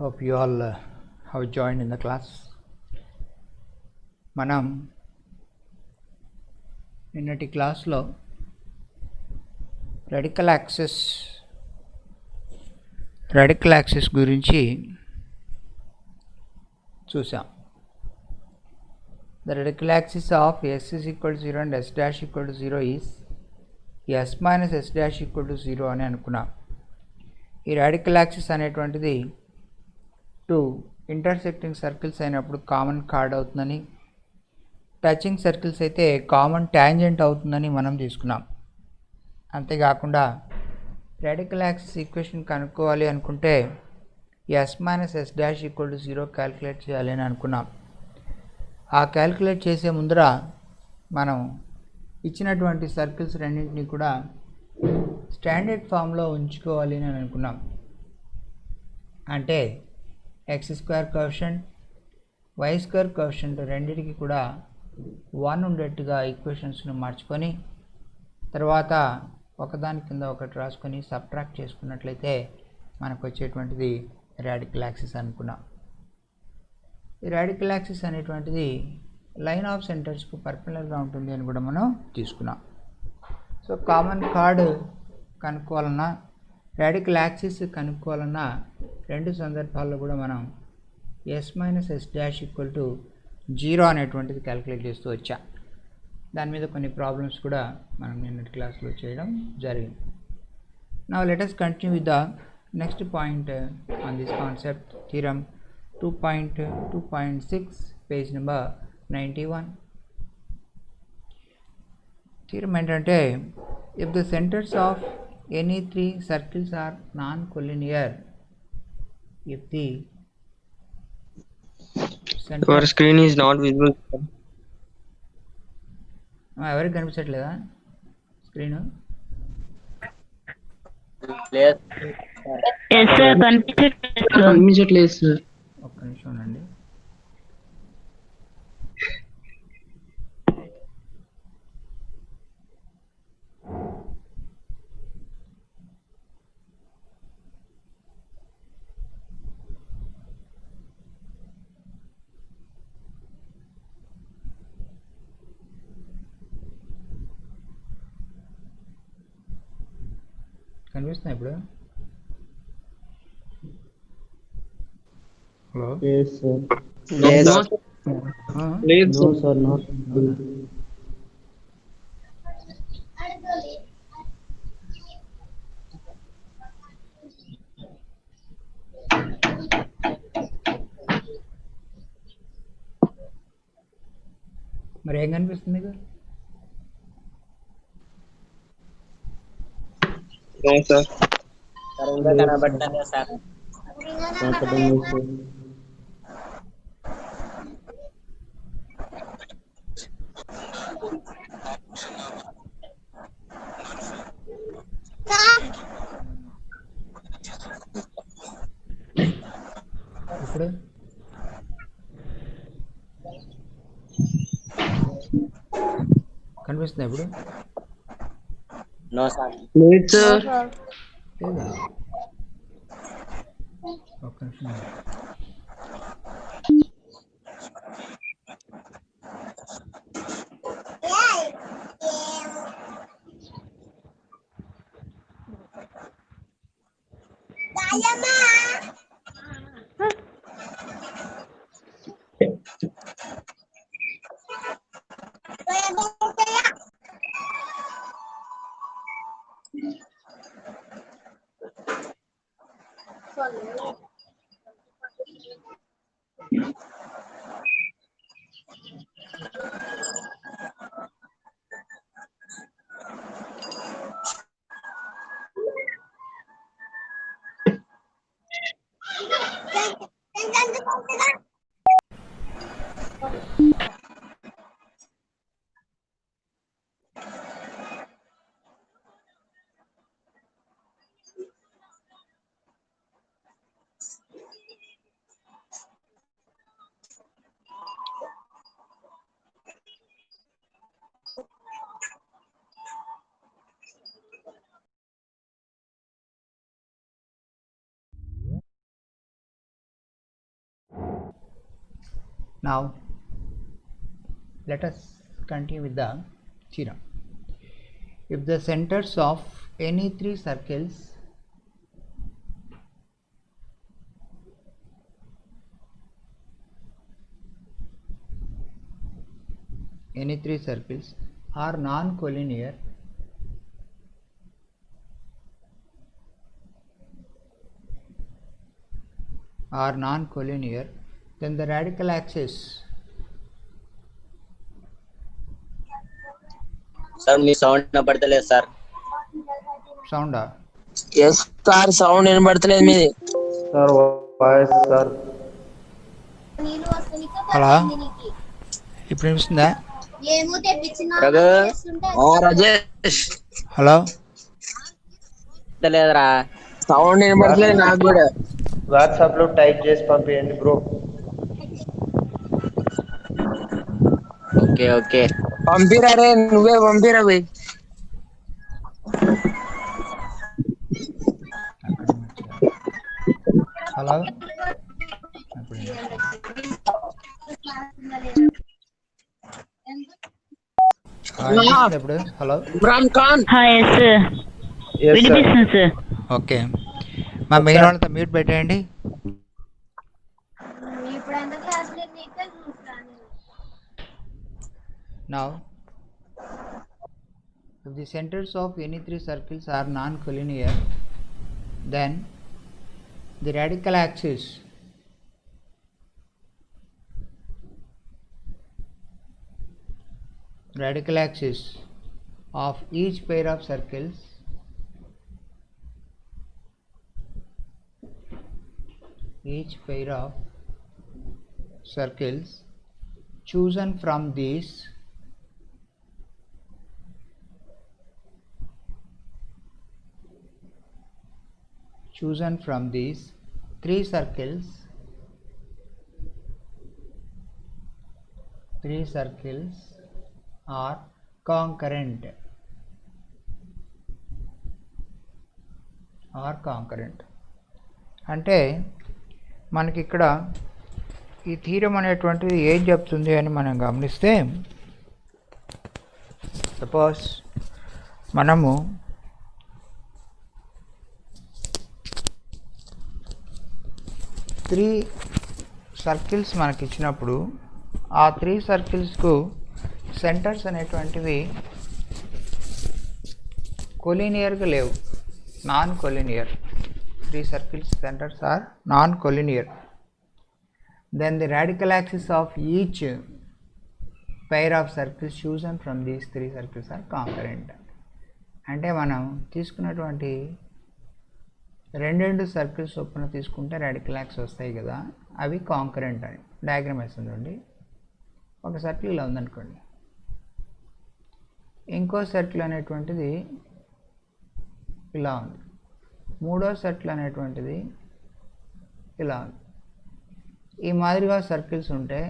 Hope you all have joined in the class. మనం నిన్నటి క్లాస్లో రాడికల్ యాక్సిస్ గురించి చూసాం. The radical axis of s is equal to 0 and s dash equal to 0 is s minus s dash equal to 0 అని అనుకున్నాం. ఈ radical axis అనేటువంటిది two intersecting circles అయినప్పుడు కామన్ కార్డ్ అవుతుందని, టచింగ్ సర్కిల్స్ అయితే common tangent అవుతుందని మనం తీసుకున్నాం. అంతేకాకుండా రాడికల్ యాక్సిస్ ఈక్వేషన్ కనుక్కోవాలి అనుకుంటే S minus S dash equal to 0 calculate చేయాలి అని అనుకున్నాం. ఆ క్యాలిక్యులేట్ చేసే ముందర మనం ఇచ్చినటువంటి సర్కిల్స్ రెండింటినీ కూడా స్టాండర్డ్ ఫామ్లో ఉంచుకోవాలి అని అనుకున్నాం. అంటే x square coefficient, y square coefficient రెండింటికి కూడా 1 ఉండేట్టుగా ఈక్వేషన్స్ను మార్చుకొని తర్వాత ఒకదాని కింద ఒకటి రాసుకొని సబ్ట్రాక్ట్ చేసుకున్నట్లయితే మనకు వచ్చేటువంటిది రాడికల్ యాక్సిస్ అనుకున్నాం. ఈ రాడికల్ యాక్సిస్ అనేటువంటిది లైన్ ఆఫ్ సెంటర్స్కు పర్పెండిక్యులర్గా ఉంటుంది అని కూడా మనం తీసుకున్నాం. సో కామన్ కార్డ్ కనుక్కోవాలన్నా, రాడికల్ యాక్సిస్ కనుక్కోవాలన్నా రెండు సందర్భాల్లో కూడా మనం S minus S dash equal to 0 అనేటువంటిది క్యాలిక్యులేట్ చేస్తూ వచ్చా. దాని మీద కొన్ని ప్రాబ్లమ్స్ కూడా మనం నిన్నటి క్లాస్లో చేయడం జరిగింది. Now let us continue with the next point on this concept, theorem 2.2.6, page number 91. Theorem ఏంటంటే, if the centers of any three circles are non collinear, if the center Your screen is not visible. ఎవరికి కనిపించట్లేదా screen? కనిపించట్లేదు sir. ఒక్క నిమిషం ఉండండి. కనిపిస్తున్నా ఇప్పుడు? Hello, Yes, sir. No, లేదు No, సార్. sir, not. మరి ఏం కనిపిస్తుంది మీకు? No, sir. కనబడతానే సార్. ఇప్పుడు కనిపిస్తుందా ఇప్పుడు? No, sir. లేదు సార్. లేదా? ఒక్క నిమిషం ఉండండి. Now let us continue with the theorem. If the centers of any three circles are non-collinear, then the radical axis సార్ మీ సౌండ్ వినపడతలేదు సార్. sound ఎస్ సార్ సౌండ్ వినబడతలేదు మీది. Sir voice sir. హలో ఇప్పుడు వినిపిస్తుందా? రాజేష్ హలో లేదురా. సౌండ్ వినబడతలేదు నాకు కూడా. వాట్సాప్ లో టైప్ చేసి పంపించండి బ్రో. Okay okay. పంపిరా రే, నువ్వే పంపిరా పోయి. హలో ఇప్పుడు hello Imran Khan. Yes yes sir. వినిపిస్తుంది సార్. ఓకే, మా మెయిన్ వాళ్ళతో మ్యూట్ పెట్టేయండి. Now if the centers of any three circles are non-collinear, then the radical axis of each pair of circles chosen from these three circles are concurrent. అంటే మనకి ఇక్కడ ఈ theorem అనేటువంటిది ఏం చెప్తుంది అని మనం గమనిస్తే, సపోజ్ మనము త్రీ సర్కిల్స్ మనకి ఇచ్చినప్పుడు ఆ త్రీ సర్కిల్స్కు సెంటర్స్ అనేటువంటివి కొలీనియర్గా లేవు, non collinear. Three circles centers are non collinear. Then the radical axis of each pair of circles chosen from these three circles are concurrent. అంటే మనం తీసుకున్నటువంటి రెండు సర్కిల్స్ చొప్పున తీసుకుంటే రాడికల్ యాక్సిస్ వస్తాయి కదా, అవి కాంకరెంట్ అని డయాగ్రామ్ వేస్తుందండి. ఒక సర్కిల్ ఇలా ఉందనుకోండి, ఇంకో సర్కిల్ అనేటువంటిది ఇలా ఉంది, మూడో సర్కిల్ అనేటువంటిది ఇలా ఉంది. ఈ మాదిరిగా సర్కిల్స్ ఉంటే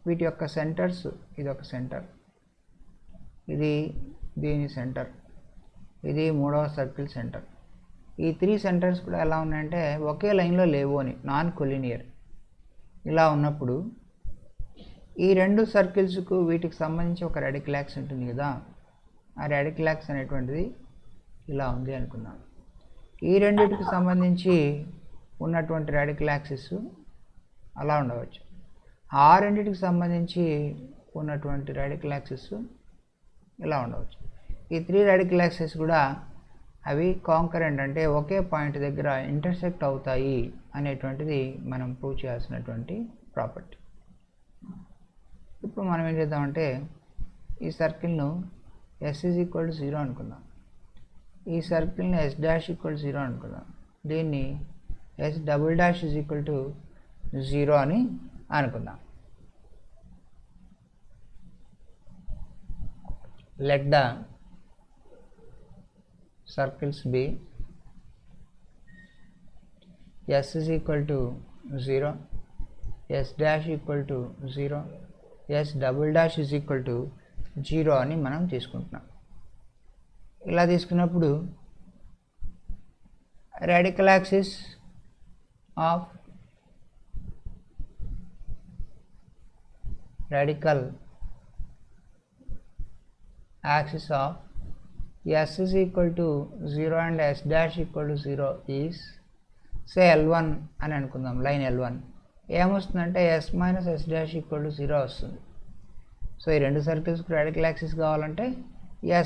వీటి యొక్క సెంటర్స్, ఇది ఒక సెంటర్, ఇది దీని సెంటర్, ఇది మూడవ సర్కిల్ సెంటర్. ఈ త్రీ సెంటర్స్ కూడా ఎలా ఉన్నాయంటే ఒకే లైన్లో లేవు అని, నాన్ కొలీనియర్. ఇలా ఉన్నప్పుడు ఈ రెండు సర్కిల్స్కు వీటికి సంబంధించి ఒక రాడికల్ యాక్సిస్ ఉంటుంది కదా, ఆ రాడికల్ యాక్సిస్ అనేటువంటిది ఇలా ఉంది అనుకున్నాం. ఈ రెండింటికి సంబంధించి ఉన్నటువంటి రాడికల్ యాక్సిస్ అలా ఉండవచ్చు. ఆ రెండింటికి సంబంధించి ఉన్నటువంటి రాడికల్ యాక్సిస్ ఇలా ఉండవచ్చు. ఈ త్రీ రాడికల్ యాక్సిస్ కూడా అవి కాంకరెంట్, అంటే ఒకే పాయింట్ దగ్గర ఇంటర్సెక్ట్ అవుతాయి అనేటువంటిది మనం ప్రూవ్ చేయాల్సినటువంటి ప్రాపర్టీ. ఇప్పుడు మనం ఏం చేద్దామంటే ఈ సర్కిల్ను S=0 అనుకుందాం, ఈ సర్కిల్ని S'=0 అనుకుందాం, దీన్ని S"0 అని అనుకుందాం. Let the circles be S=0, S'=0, S"=0 అని మనం తీసుకుంటున్నాం. ఇలా తీసుకున్నప్పుడు radical axis of radical axis of s is equal to 0 and s dash equal to 0 is say L1 అని అనుకుందాం, లైన్ L1 ఏమొస్తుందంటే s minus s dash equal to 0 వస్తుంది. So ఈ రెండు సర్కిల్స్కి రాడికల్ యాక్సిస్ కావాలంటే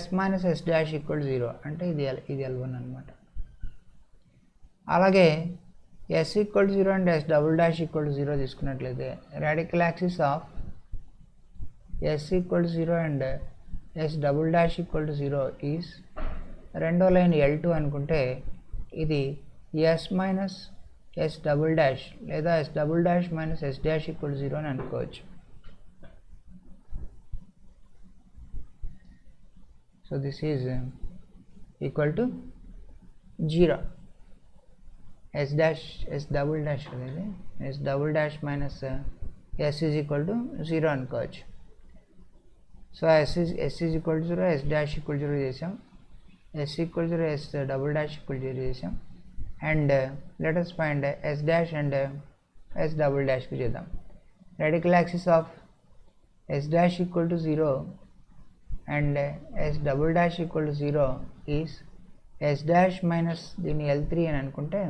s minus s dash equal to 0 అంటే ఇది L1 అనమాట. అలాగే s equal to 0 and s double dash equal to 0 తీసుకున్నట్లయితే radical axis of s equal to 0 and s double dash equal to 0 is రెండో line L2 అనుకుంటే ఇది s minus s double dash లేదా s double dash minus s dash equal to 0 అని అనుకోవచ్చు. So this is equal to 0. s dash s double dash అనేది s double dash minus s is equal to 0 అనుకోవచ్చు. So s is equal to 0, s dash equal to 0 చేసాం, s equal to 0, s double dash equal to 0 చేసాం. And let us find s dash and s double డాష్కి చేద్దాం. Radical axis of s dash equal to 0 and s double dash equal to 0 is s dash minus దీన్ని L3 అని అనుకుంటే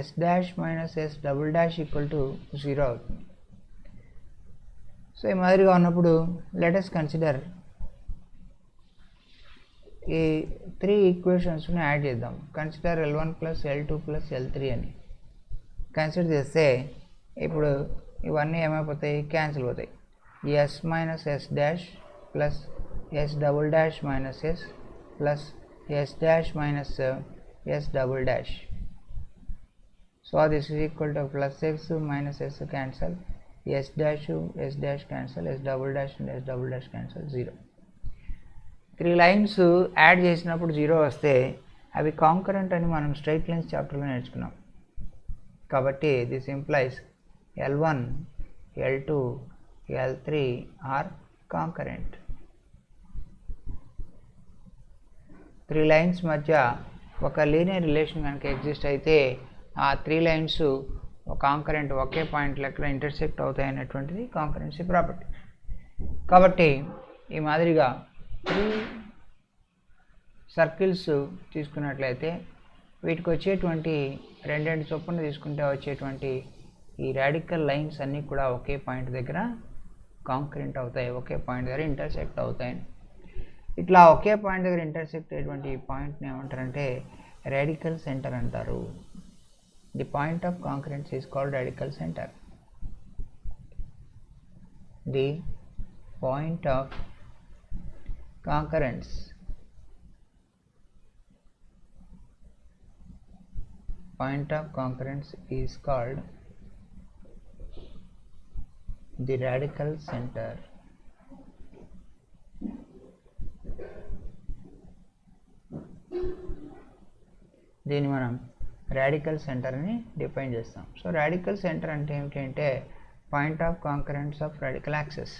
s dash minus s double dash equal to 0 అవుతుంది. So ఈ మాదిరిగా ఉన్నప్పుడు let us consider ఈ 3 ఈక్వేషన్స్ని యాడ్ చేద్దాం. Consider L1 plus L2 plus L3 అని కన్సిడర్ చేస్తే ఇప్పుడు ఇవన్నీ ఏమైపోతాయి, క్యాన్సిల్ అవుతాయి. s minus s dash plus s double dash minus s plus s dash minus s double dash. So this is equal to plus x minus s cancel, s dash cancel, s double dash and s double dash cancel, 0. 3 lines add చేసినప్పుడు 0 వస్తే అవి concurrent అని మనం straight lines చాప్టర్లో నేర్చుకున్నాం. కాబట్టి this implies L1, L2, L3 are concurrent. 3 lines మధ్య ఒక లీనియర్ రిలేషన్ కనుక ఎగ్జిస్ట్ అయితే ఆ 3 లైన్స్ కాంకరెంట్ ఒకే పాయింట్ లెక్కలో ఇంటర్సెక్ట్ అవుతాయి అనేటువంటిది కాంకరెన్సీ ప్రాపర్టీ. కాబట్టి ఈ మాదిరిగా 3 సర్కిల్స్ తీసుకున్నట్లయితే వీటికి వచ్చేటువంటి రెండెండు చొప్పున తీసుకుంటే వచ్చేటువంటి ఈ రాడికల్ లైన్స్ అన్నీ కూడా ఒకే పాయింట్ దగ్గర కాంకరెంట్ అవుతాయి, ఒకే పాయింట్ దగ్గర ఇంటర్సెక్ట్ అవుతాయి. ఇట్లా ఒకే పాయింట్ దగ్గర ఇంటర్సెక్ట్ అయ్యేటువంటి పాయింట్ని ఏమంటారంటే రాడికల్ సెంటర్ అంటారు. The point of concurrence is called radical center. The point of concurrence is called the radical center. దీన్ని మనం రాడికల్ సెంటర్ అని డిఫైన్ చేస్తాం. సో రాడికల్ సెంటర్ అంటే ఏమిటంటే point of concurrence of radical axis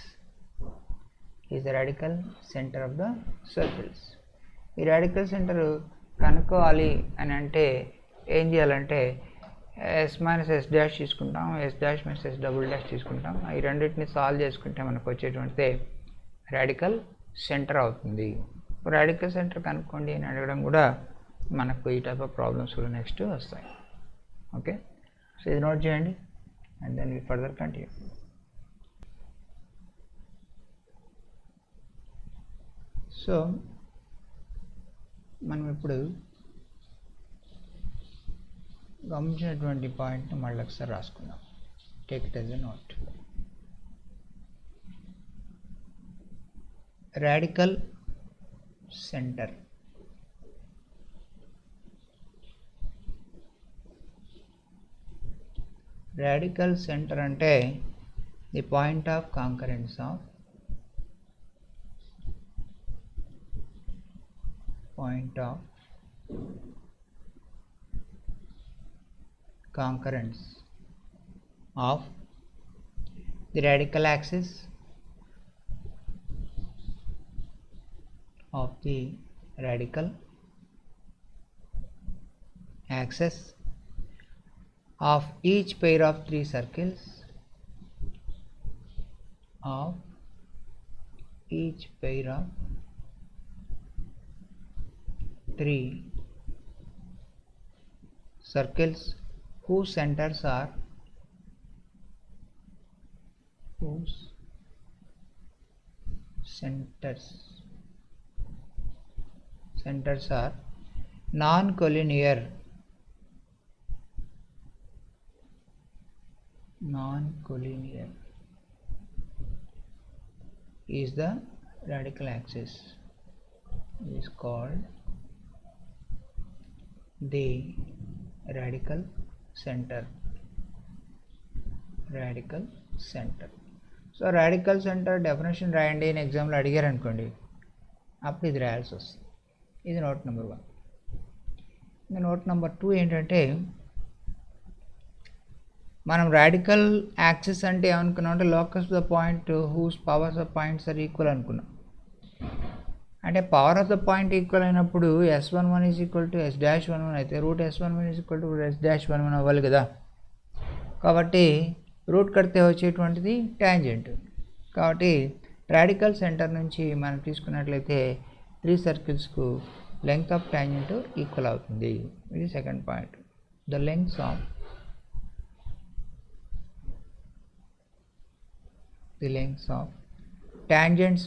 is the radical centre of the circles. ఈ radical centre కనుక్కోవాలి అని అంటే ఏం చేయాలంటే s మైనస్ s డాష్ తీసుకుంటాం, s dash minus s double dash తీసుకుంటాం. ఈ రెండింటిని సాల్వ్ చేసుకుంటే మనకు వచ్చేటువంటిది రాడికల్ సెంటర్ అవుతుంది. రాడికల్ సెంటర్ కనుక్కోండి అని అడగడం కూడా మనకు ఈ టైప్ ఆఫ్ ప్రాబ్లమ్స్ కూడా నెక్స్ట్ వస్తాయి. ఓకే, సో ఇది నోట్ చేయండి and then we further continue. So మనం ఇప్పుడు గమనించినటువంటి పాయింట్ని మళ్ళీ ఒకసారి రాసుకుందాం. Take it as a note. Radical center radical center అంటే the point of concurrence of the radical axis of the radical axis of each pair of 3 circles of each pair of 3 circles whose centers are non-collinear is the radical axis, is called the radical center. So radical centre definition రాయండి అని ఎగ్జామ్లో అడిగారు అనుకోండి, అప్పుడు ఇది రాయాల్సి వస్తుంది. ఇది నోట్ నెంబర్ 1. ఇంకా నోట్ నెంబర్ 2 ఏంటంటే, మనం రాడికల్ యాక్సిస్ అంటే ఏమనుకున్నాం అంటే locus the point whose powers of points are equal అనుకున్నాం. అంటే power of the point equal అయినప్పుడు S11 is equal to S-11 అయితే route S11 is equal to S-11 అవ్వాలి కదా. కాబట్టి రూట్ కడితే వచ్చేటువంటిది ట్యాంజెంట్. కాబట్టి రాడికల్ సెంటర్ నుంచి మనం తీసుకున్నట్లయితే 3 సర్కిల్స్కు లెంగ్త్ ఆఫ్ ట్యాంజెంట్ ఈక్వల్ అవుతుంది. ఇది second point. The lengths of tangents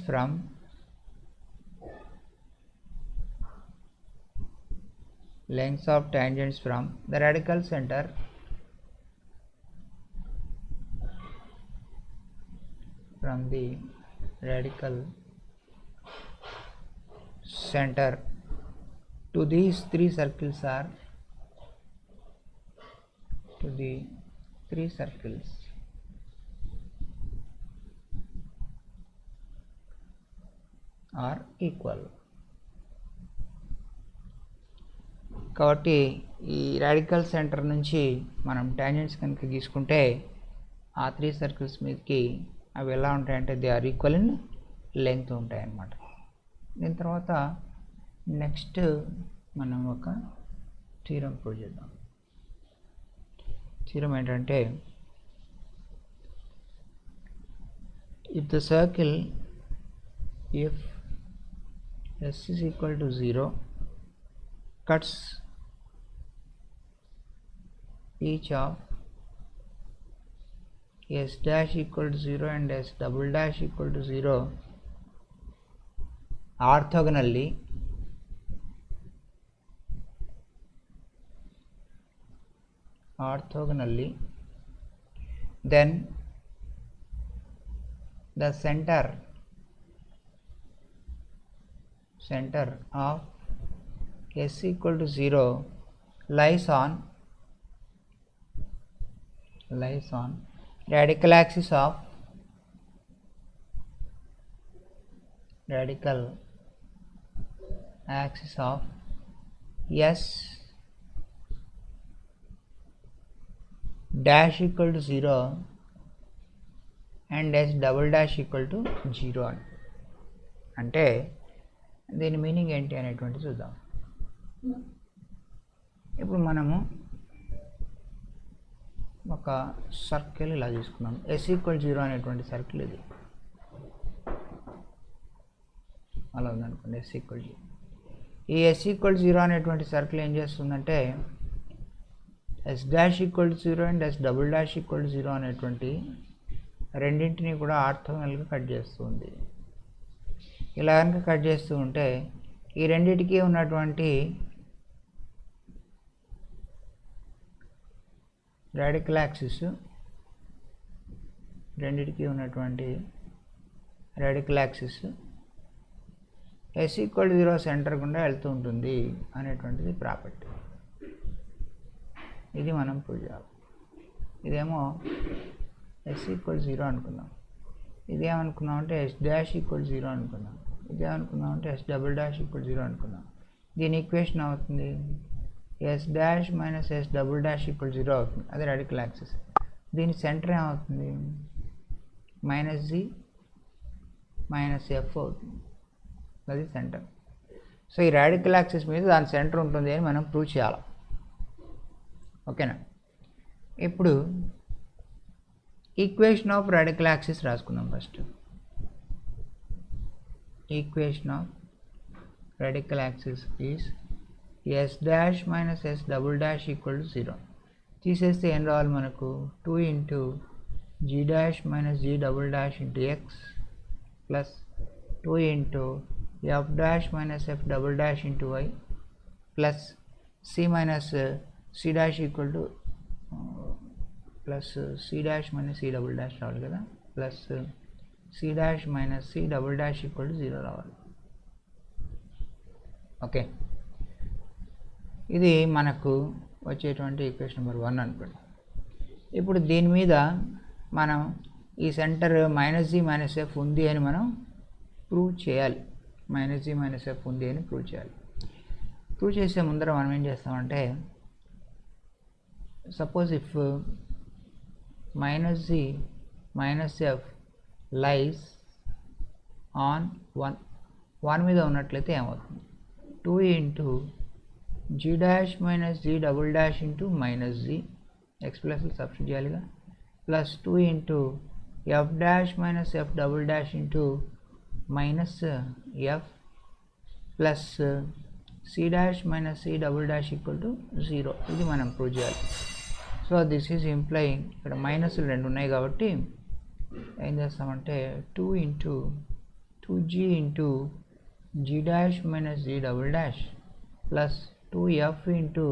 from the radical center to these 3 circles are equal. కాబట్టి ఈ రాడికల్ సెంటర్ నుంచి మనం టాంజెంట్స్ కనుక గీసుకుంటే ఆ 3 సర్కిల్స్ మీదకి అవి ఎలా ఉంటాయంటే they are equal in length ఉంటాయన్నమాట. దీని తర్వాత నెక్స్ట్ మనం ఒక థీరం ప్రూవ్ చేద్దాం. థీరం ఏంటంటే, if the circle if S is equal to 0 cuts each of S dash equal to 0 and S double dash equal to 0 orthogonally, then the center of S equal to 0 lies on radical axis of S dash equal to 0 and S double dash equal to 0. అంటే దీని meaning ఏంటి అనేటువంటి చూద్దాం. ఇప్పుడు మనము ఒక circle ఇలా తీసుకున్నాం. S ఈక్వల్ 0 అనేటువంటి సర్కిల్ ఇది అలా ఉందనుకోండి. S equal 0. ఈ S ఈక్వల్ 0 అనేటువంటి సర్కిల్ ఏం చేస్తుందంటే S dash equal 0 and S double dash equal 0 అనేటువంటి రెండింటిని కూడా ఆర్థోగోనల్గా కట్ చేస్తుంది. ఇలా కనుక కట్ చేస్తూ ఉంటే ఈ రెండింటికి ఉన్నటువంటి radical axis S equal 0 centre గుండా వెళ్తూ ఉంటుంది అనేటువంటిది ప్రాపర్టీ. ఇది మనం ప్రూవ్ చేయాలి. ఇదేమో S ఈక్వల్ 0 అనుకుందాం. ఇదేమనుకున్నాం అంటే S డాష్ ఈక్వల్ 0 అనుకుందాం. ఇదేమనుకుందాం అంటే S డబుల్ డాష్ ఈక్వల్ 0 అనుకుందాం. దీని ఈక్వేషన్ అవుతుంది S dash minus S double dash equal 0 అవుతుంది. అది రాడికల్ యాక్సిస్. దీని సెంటర్ ఏమవుతుంది -G -F అవుతుంది. అది సెంటర్. సో ఈ రాడికల్ యాక్సిస్ మీద దాని సెంటర్ ఉంటుంది అని మనం ప్రూవ్ చేయాలి. ఓకేనా. ఇప్పుడు ఈక్వేషన్ ఆఫ్ రాడికల్ యాక్సిస్ రాసుకుందాం first. Equation of radical axis is s dash minus s double dash equal to 0. తీసేస్తే ఏం రావాలి మనకు 2 into g dash minus g double dash into x plus 2 into f dash minus f double dash into y plus c minus c dash equal to plus c dash minus c double dash రావాలి కదా, plus c dash minus c double dash equal to 0 రావాలి. Okay, ఇది మనకు వచ్చేటువంటి equation number 1 అనుకోండి. ఇప్పుడు దీని మీద మనం ఈ సెంటర్ -g-f ఉంది అని మనం ప్రూవ్ చేయాలి. -g-f ఉంది అని ప్రూవ్ చేయాలి. ప్రూవ్ చేసే ముందర మనం ఏం చేస్తామంటే, suppose if -g-f lies on 1 మీద ఉన్నట్లయితే ఏమవుతుంది, 2 into g dash minus g double dash into minus g x plus substitute చేయాలిగా, plus 2 into f dash minus f double dash into minus f plus c dash minus c double dash equal to 0. ఇది మనం prove చేయాలి. So this is implying, ఇక్కడ minus 2 ఉన్నాయి కాబట్టి ఏం చేస్తామంటే 2 into 2g into g dash minus g double dash plus 2f into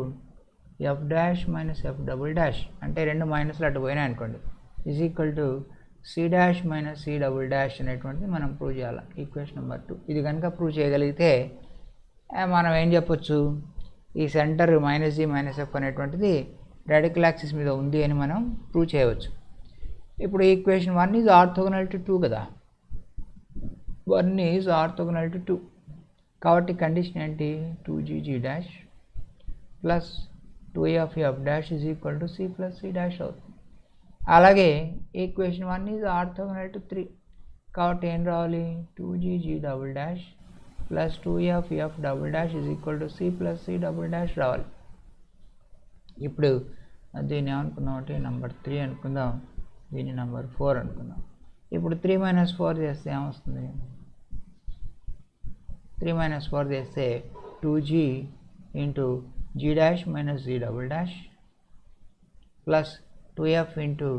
f dash minus f double dash, అంటే రెండు మైనస్లు అటు పోయినాయి అనుకోండి, is equal to c dash minus c double dash అనేటువంటిది మనం ప్రూవ్ చేయాలి. ఈక్వేషన్ నెంబర్ 2 ఇది కనుక ప్రూవ్ చేయగలిగితే మనం ఏం చెప్పొచ్చు, ఈ సెంటర్ -g-f అనేటువంటిది రాడికల్ యాక్సిస్ మీద ఉంది అని మనం ప్రూవ్ చేయవచ్చు. ఇప్పుడు ఈక్వేషన్ 1 ఈజ్ ఆర్థోగోనల్ టు 2 కదా, 1 ఈజ్ ఆర్థోగోనల్ టు 2 కాబట్టి కండిషన్ ఏంటి, 2g dash plus 2f dash is equal to c plus c dash అవుతుంది. అలాగే ఈక్వేషన్ 1 ఈజ్ ఆర్థోగోనల్ టు 3 కాబట్టి ఏం రావాలి, 2g double dash plus 2f double dash is equal to c plus c double dash రావాలి. ఇప్పుడు దీన్ని ఏమనుకుందాం అంటే number 3 అనుకుందాం, దీన్ని నెంబర్ 4 అనుకుందాం. ఇప్పుడు 3 - 4 చేస్తే ఏమొస్తుంది, 3 - 4 చేస్తే 2g into g dash minus g double dash plus 2f into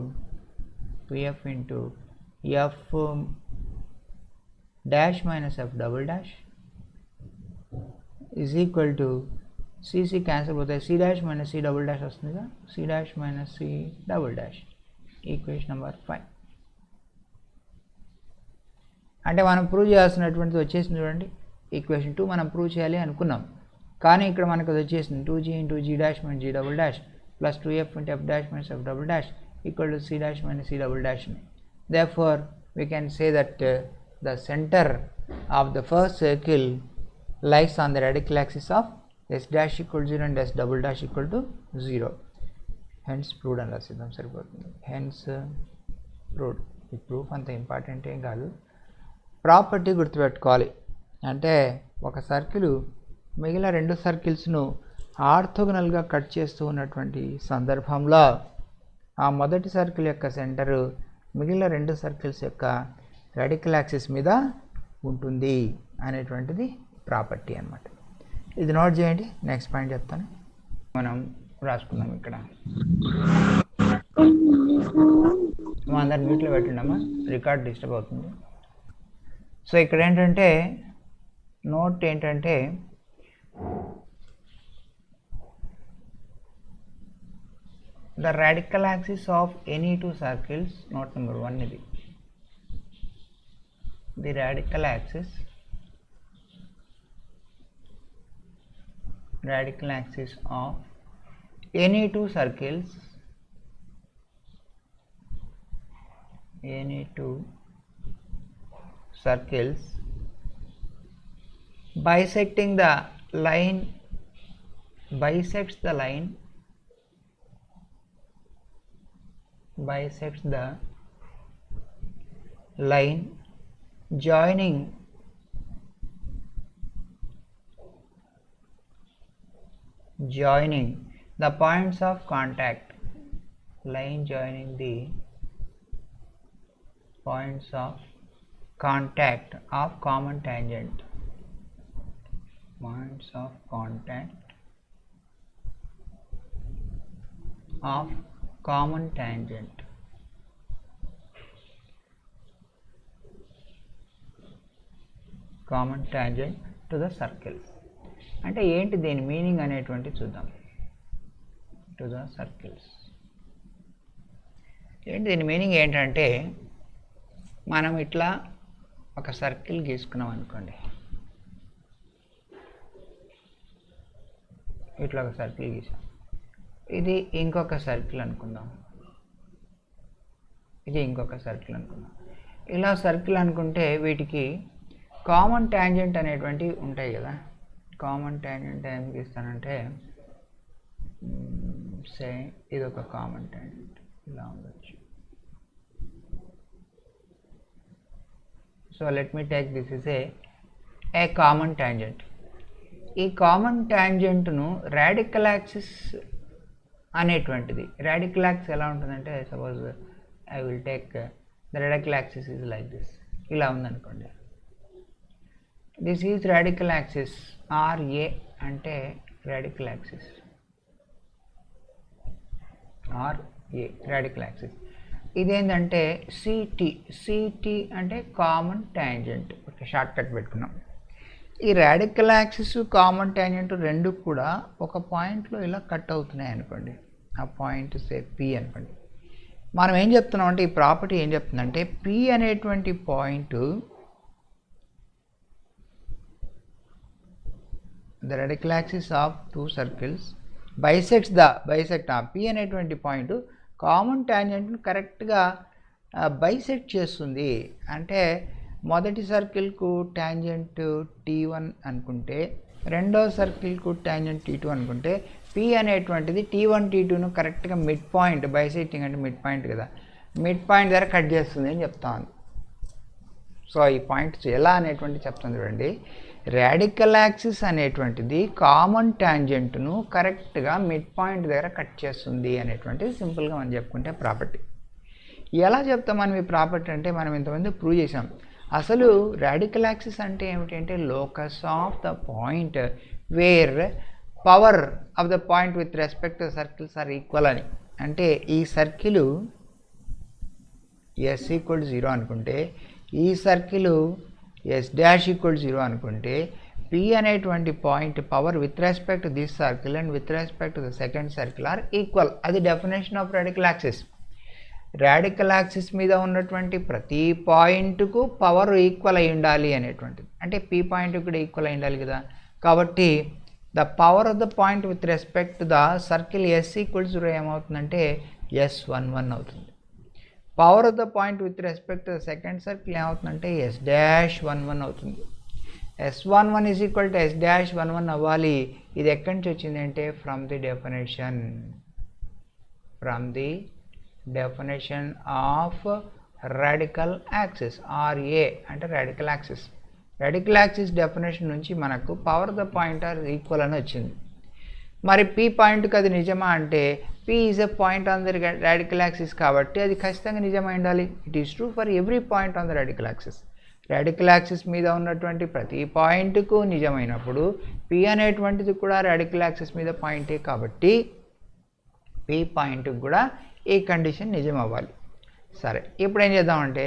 f dash minus f double dash is equal to c cancel పోతే c dash minus c double dash వస్తుందిగా, c dash minus c double dash. Equation number 5 అంటే మనం prove చేయాల్సినటువంటిది వచ్చేసింది చూడండి. Equation 2 మనం prove చేయాలి అనుకున్నాం, కానీ ఇక్కడ మనకు అది వచ్చేసింది 2g into g dash minus g double dash plus 2f into f dash minus f double dash equal to c dash minus c double dash. Therefore we can say that the center of the first circle lies on the radical axis of s dash equal to 0 and s double dash equal to 0. Hence proved అని రాసిద్దాం సరిపోతుంది. Hence proved. ఈ proof అంత important ఏం కాదు, property గుర్తుపెట్టుకోవాలి. అంటే ఒక circle మిగిలిన 2 సర్కిల్స్ను ఆర్థోగోనల్గా కట్ చేస్తూ ఉన్నటువంటి సందర్భంలో ఆ మొదటి సర్కిల్ యొక్క సెంటరు మిగిలిన 2 సర్కిల్స్ యొక్క రాడికల్ యాక్సిస్ మీద ఉంటుంది అనేటువంటిది ప్రాపర్టీ అన్నమాట. ఇది నోట్ చేయండి, నెక్స్ట్ పాయింట్ చెప్తాను. మనం రాసుకుందాం, ఇక్కడ మా అందరు మ్యూట్లో పెట్టండమ్మా, రికార్డ్ డిస్టర్బ్ అవుతుంది. సో ఇక్కడ ఏంటంటే నోట్ ఏంటంటే, the radical axis of any 2 circles, note number 1 ఇది, the radical axis of any 2 circles bisects the line joining the points of contact, line joining the points of contact of common tangent, points of contact of common tangent, common tangent to the circle. అంటే ఏంటి దీని meaning అనేటువంటి చూద్దాం. To the circles ఏంటి దీని meaning ఏంటంటే, మనం ఇట్లా ఒక సర్కిల్ గీసుకున్నాం అనుకోండి, ఇట్లా ఒక సర్కిల్ గీసాం, ఇది ఇంకొక సర్కిల్ అనుకుందాం, ఇది ఇంకొక సర్కిల్ అనుకుందాం. ఇలా సర్కిల్ అనుకుంటే వీటికి కామన్ ట్యాంజెంట్ అనేటువంటివి ఉంటాయి కదా. కామన్ ట్యాంజెంట్ ఏం గీస్తానంటే, సే ఇది ఒక కామన్ ట్యాంజెంట్ ఇలా ఉండొచ్చు. So let me take this is a common tangent. ఈ కామన్ ట్యాంజెంట్ను రాడికల్ యాక్సిస్ అనేటువంటిది, రాడికల్ యాక్సిస్ ఎలా ఉంటుందంటే, suppose I will take the radical axis is like this, ఇలా ఉందనుకోండి. This is radical axis, RA అంటే radical axis, RA radical axis. ఇదేంటంటే CT అంటే common tangent. Okay, short cut పెట్టుకున్నాం. ఈ రాడికల్ యాక్సిస్ కామన్ ట్యాంజెంట్ రెండు కూడా ఒక పాయింట్లో ఇలా కట్ అవుతున్నాయి అనుకోండి. ఆ పాయింట్ సే P అనుకోండి. మనం ఏం చెప్తున్నాం అంటే, ఈ ప్రాపర్టీ ఏం చెప్తుందంటే, P అనేటువంటి point the radical axis of two circles bisects P అనేటువంటి పాయింట్ కామన్ ట్యాంజెంట్ను కరెక్ట్గా బైసెక్ట్ చేస్తుంది. అంటే మొదటి సర్కిల్కు ట్యాంజెంట్ T1 అనుకుంటే, రెండో సర్కిల్కు ట్యాంజెంట్ T2 అనుకుంటే, P అనేటువంటిది T1 T2ను కరెక్ట్గా మిడ్ పాయింట్, బైసెక్టింగ్ అంటే మిడ్ పాయింట్ కదా, మిడ్ పాయింట్ దగ్గర కట్ చేస్తుంది అని చెప్తాను. సో ఈ పాయింట్స్ ఎలా అనేటువంటి చెప్తుంది చూడండి. రాడికల్ యాక్సిస్ అనేటువంటిది కామన్ ట్యాంజెంట్ను కరెక్ట్గా మిడ్ పాయింట్ దగ్గర కట్ చేస్తుంది అనేటువంటిది సింపుల్గా మనం చెప్పుకుంటే ప్రాపర్టీ. ఎలా చెప్తాం మనం ఈ ప్రాపర్టీ అంటే, మనం ఇంతమంది ప్రూవ్ చేసాం. అసలు రాడికల్ యాక్సిస్ అంటే ఏమిటంటే, locus of the point where power of the point with respect to circles are equal అని. అంటే ఈ సర్కిల్ S=0 అనుకుంటే, ఈ సర్కిల్ S'=0 అనుకుంటే, P అనేటువంటి point power with respect to this circle and with respect to the second circle are equal. అది definition of radical axis. Radical axis మీద ఉన్నటువంటి ప్రతి పాయింట్కు పవర్ ఈక్వల్ అయి ఉండాలి అనేటువంటిది. అంటే P పాయింట్ కూడా ఈక్వల్ అయి ఉండాలి కదా. కాబట్టి the power of the point with respect to the circle S=0 ఏమవుతుందంటే S11 అవుతుంది. Power of the point with respect to the second circle ఏమవుతుందంటే S'11 అవుతుంది. S11 S'11 అవ్వాలి. ఇది ఎక్కడి నుంచి వచ్చింది అంటే, from the definition of radical axis, RA అంటే radical axis. Radical axis definition నుంచి మనకు power of the point are equal అని వచ్చింది. మరి P పాయింట్కి అది నిజమా అంటే, P is a point on the radical axis కాబట్టి అది ఖచ్చితంగా నిజమై ఉండాలి. It is true for every point on the radical axis. Radical axis మీద ఉన్నటువంటి ప్రతి పాయింట్కు నిజమైనప్పుడు P అనేటువంటిది కూడా రాడికల్ యాక్సిస్ మీద పాయింటే కాబట్టి P పాయింట్కి కూడా ఈ కండిషన్ నిజం అవ్వాలి. సరే, ఇప్పుడు ఏం చేద్దామంటే,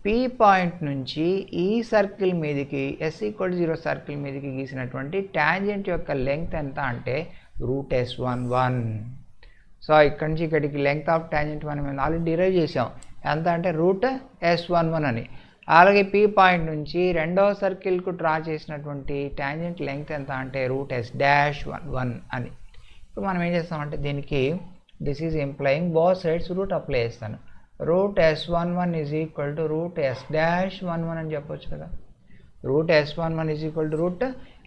P పాయింట్ నుంచి ఈ సర్కిల్ మీదకి S=0 సర్కిల్ మీదకి గీసినటువంటి ట్యాంజెంట్ యొక్క లెంగ్త్ ఎంత అంటే √S11. సో ఇక్కడి నుంచి ఇక్కడికి లెంగ్త్ ఆఫ్ ట్యాంజెంట్ మనం ఆల్రెడీ డిరైవ్ చేసాం. ఎంత అంటే √S11 అని. అలాగే P పాయింట్ నుంచి రెండవ సర్కిల్కు డ్రా చేసినటువంటి ట్యాంజెంట్ లెంగ్త్ ఎంత అంటే √S'11 అని. ఇప్పుడు మనం ఏం చేస్తామంటే, దీనికి this is implying both sides root apply చేస్తాను. √S11 √S'11 అని చెప్పొచ్చు కదా. √S11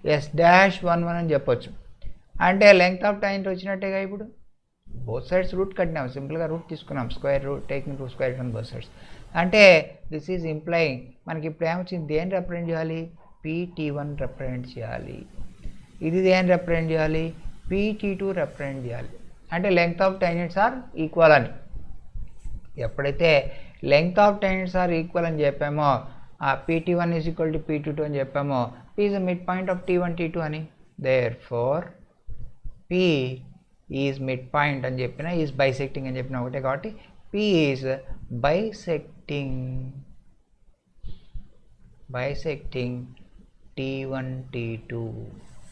√S'11 అని చెప్పొచ్చు. అంటే లెంగ్త్ ఆఫ్ ట్యాంజెంట్ వచ్చినట్టేగా. ఇప్పుడు బోత్ సైడ్స్ రూట్ కట్టినాం, సింపుల్గా రూట్ తీసుకున్నాం, square root taking root square on both sides. అంటే దిస్ ఈజ్ ఇంప్లయింగ్ మనకి ఇప్పుడు ఏమొచ్చింది, దేని రిప్రజెంట్ చేయాలి, PT1 రిప్రజెంట్ చేయాలి. ఇది దేని రిప్రజెంట్ చేయాలి, PT2 రిప్రజెంట్ చేయాలి. అంటే length of tangents are equal అని. ఎప్పుడైతే length of tangents are equal అని చెప్పామో, ఆ PT1 is equal to PT2 అని చెప్పామో, P is the mid point of T1 T2 అని. Therefore P is mid point అని చెప్పిన, ఈజ్ బైసెక్టింగ్ అని చెప్పిన ఒకటే, కాబట్టి P is bisecting T1 T2.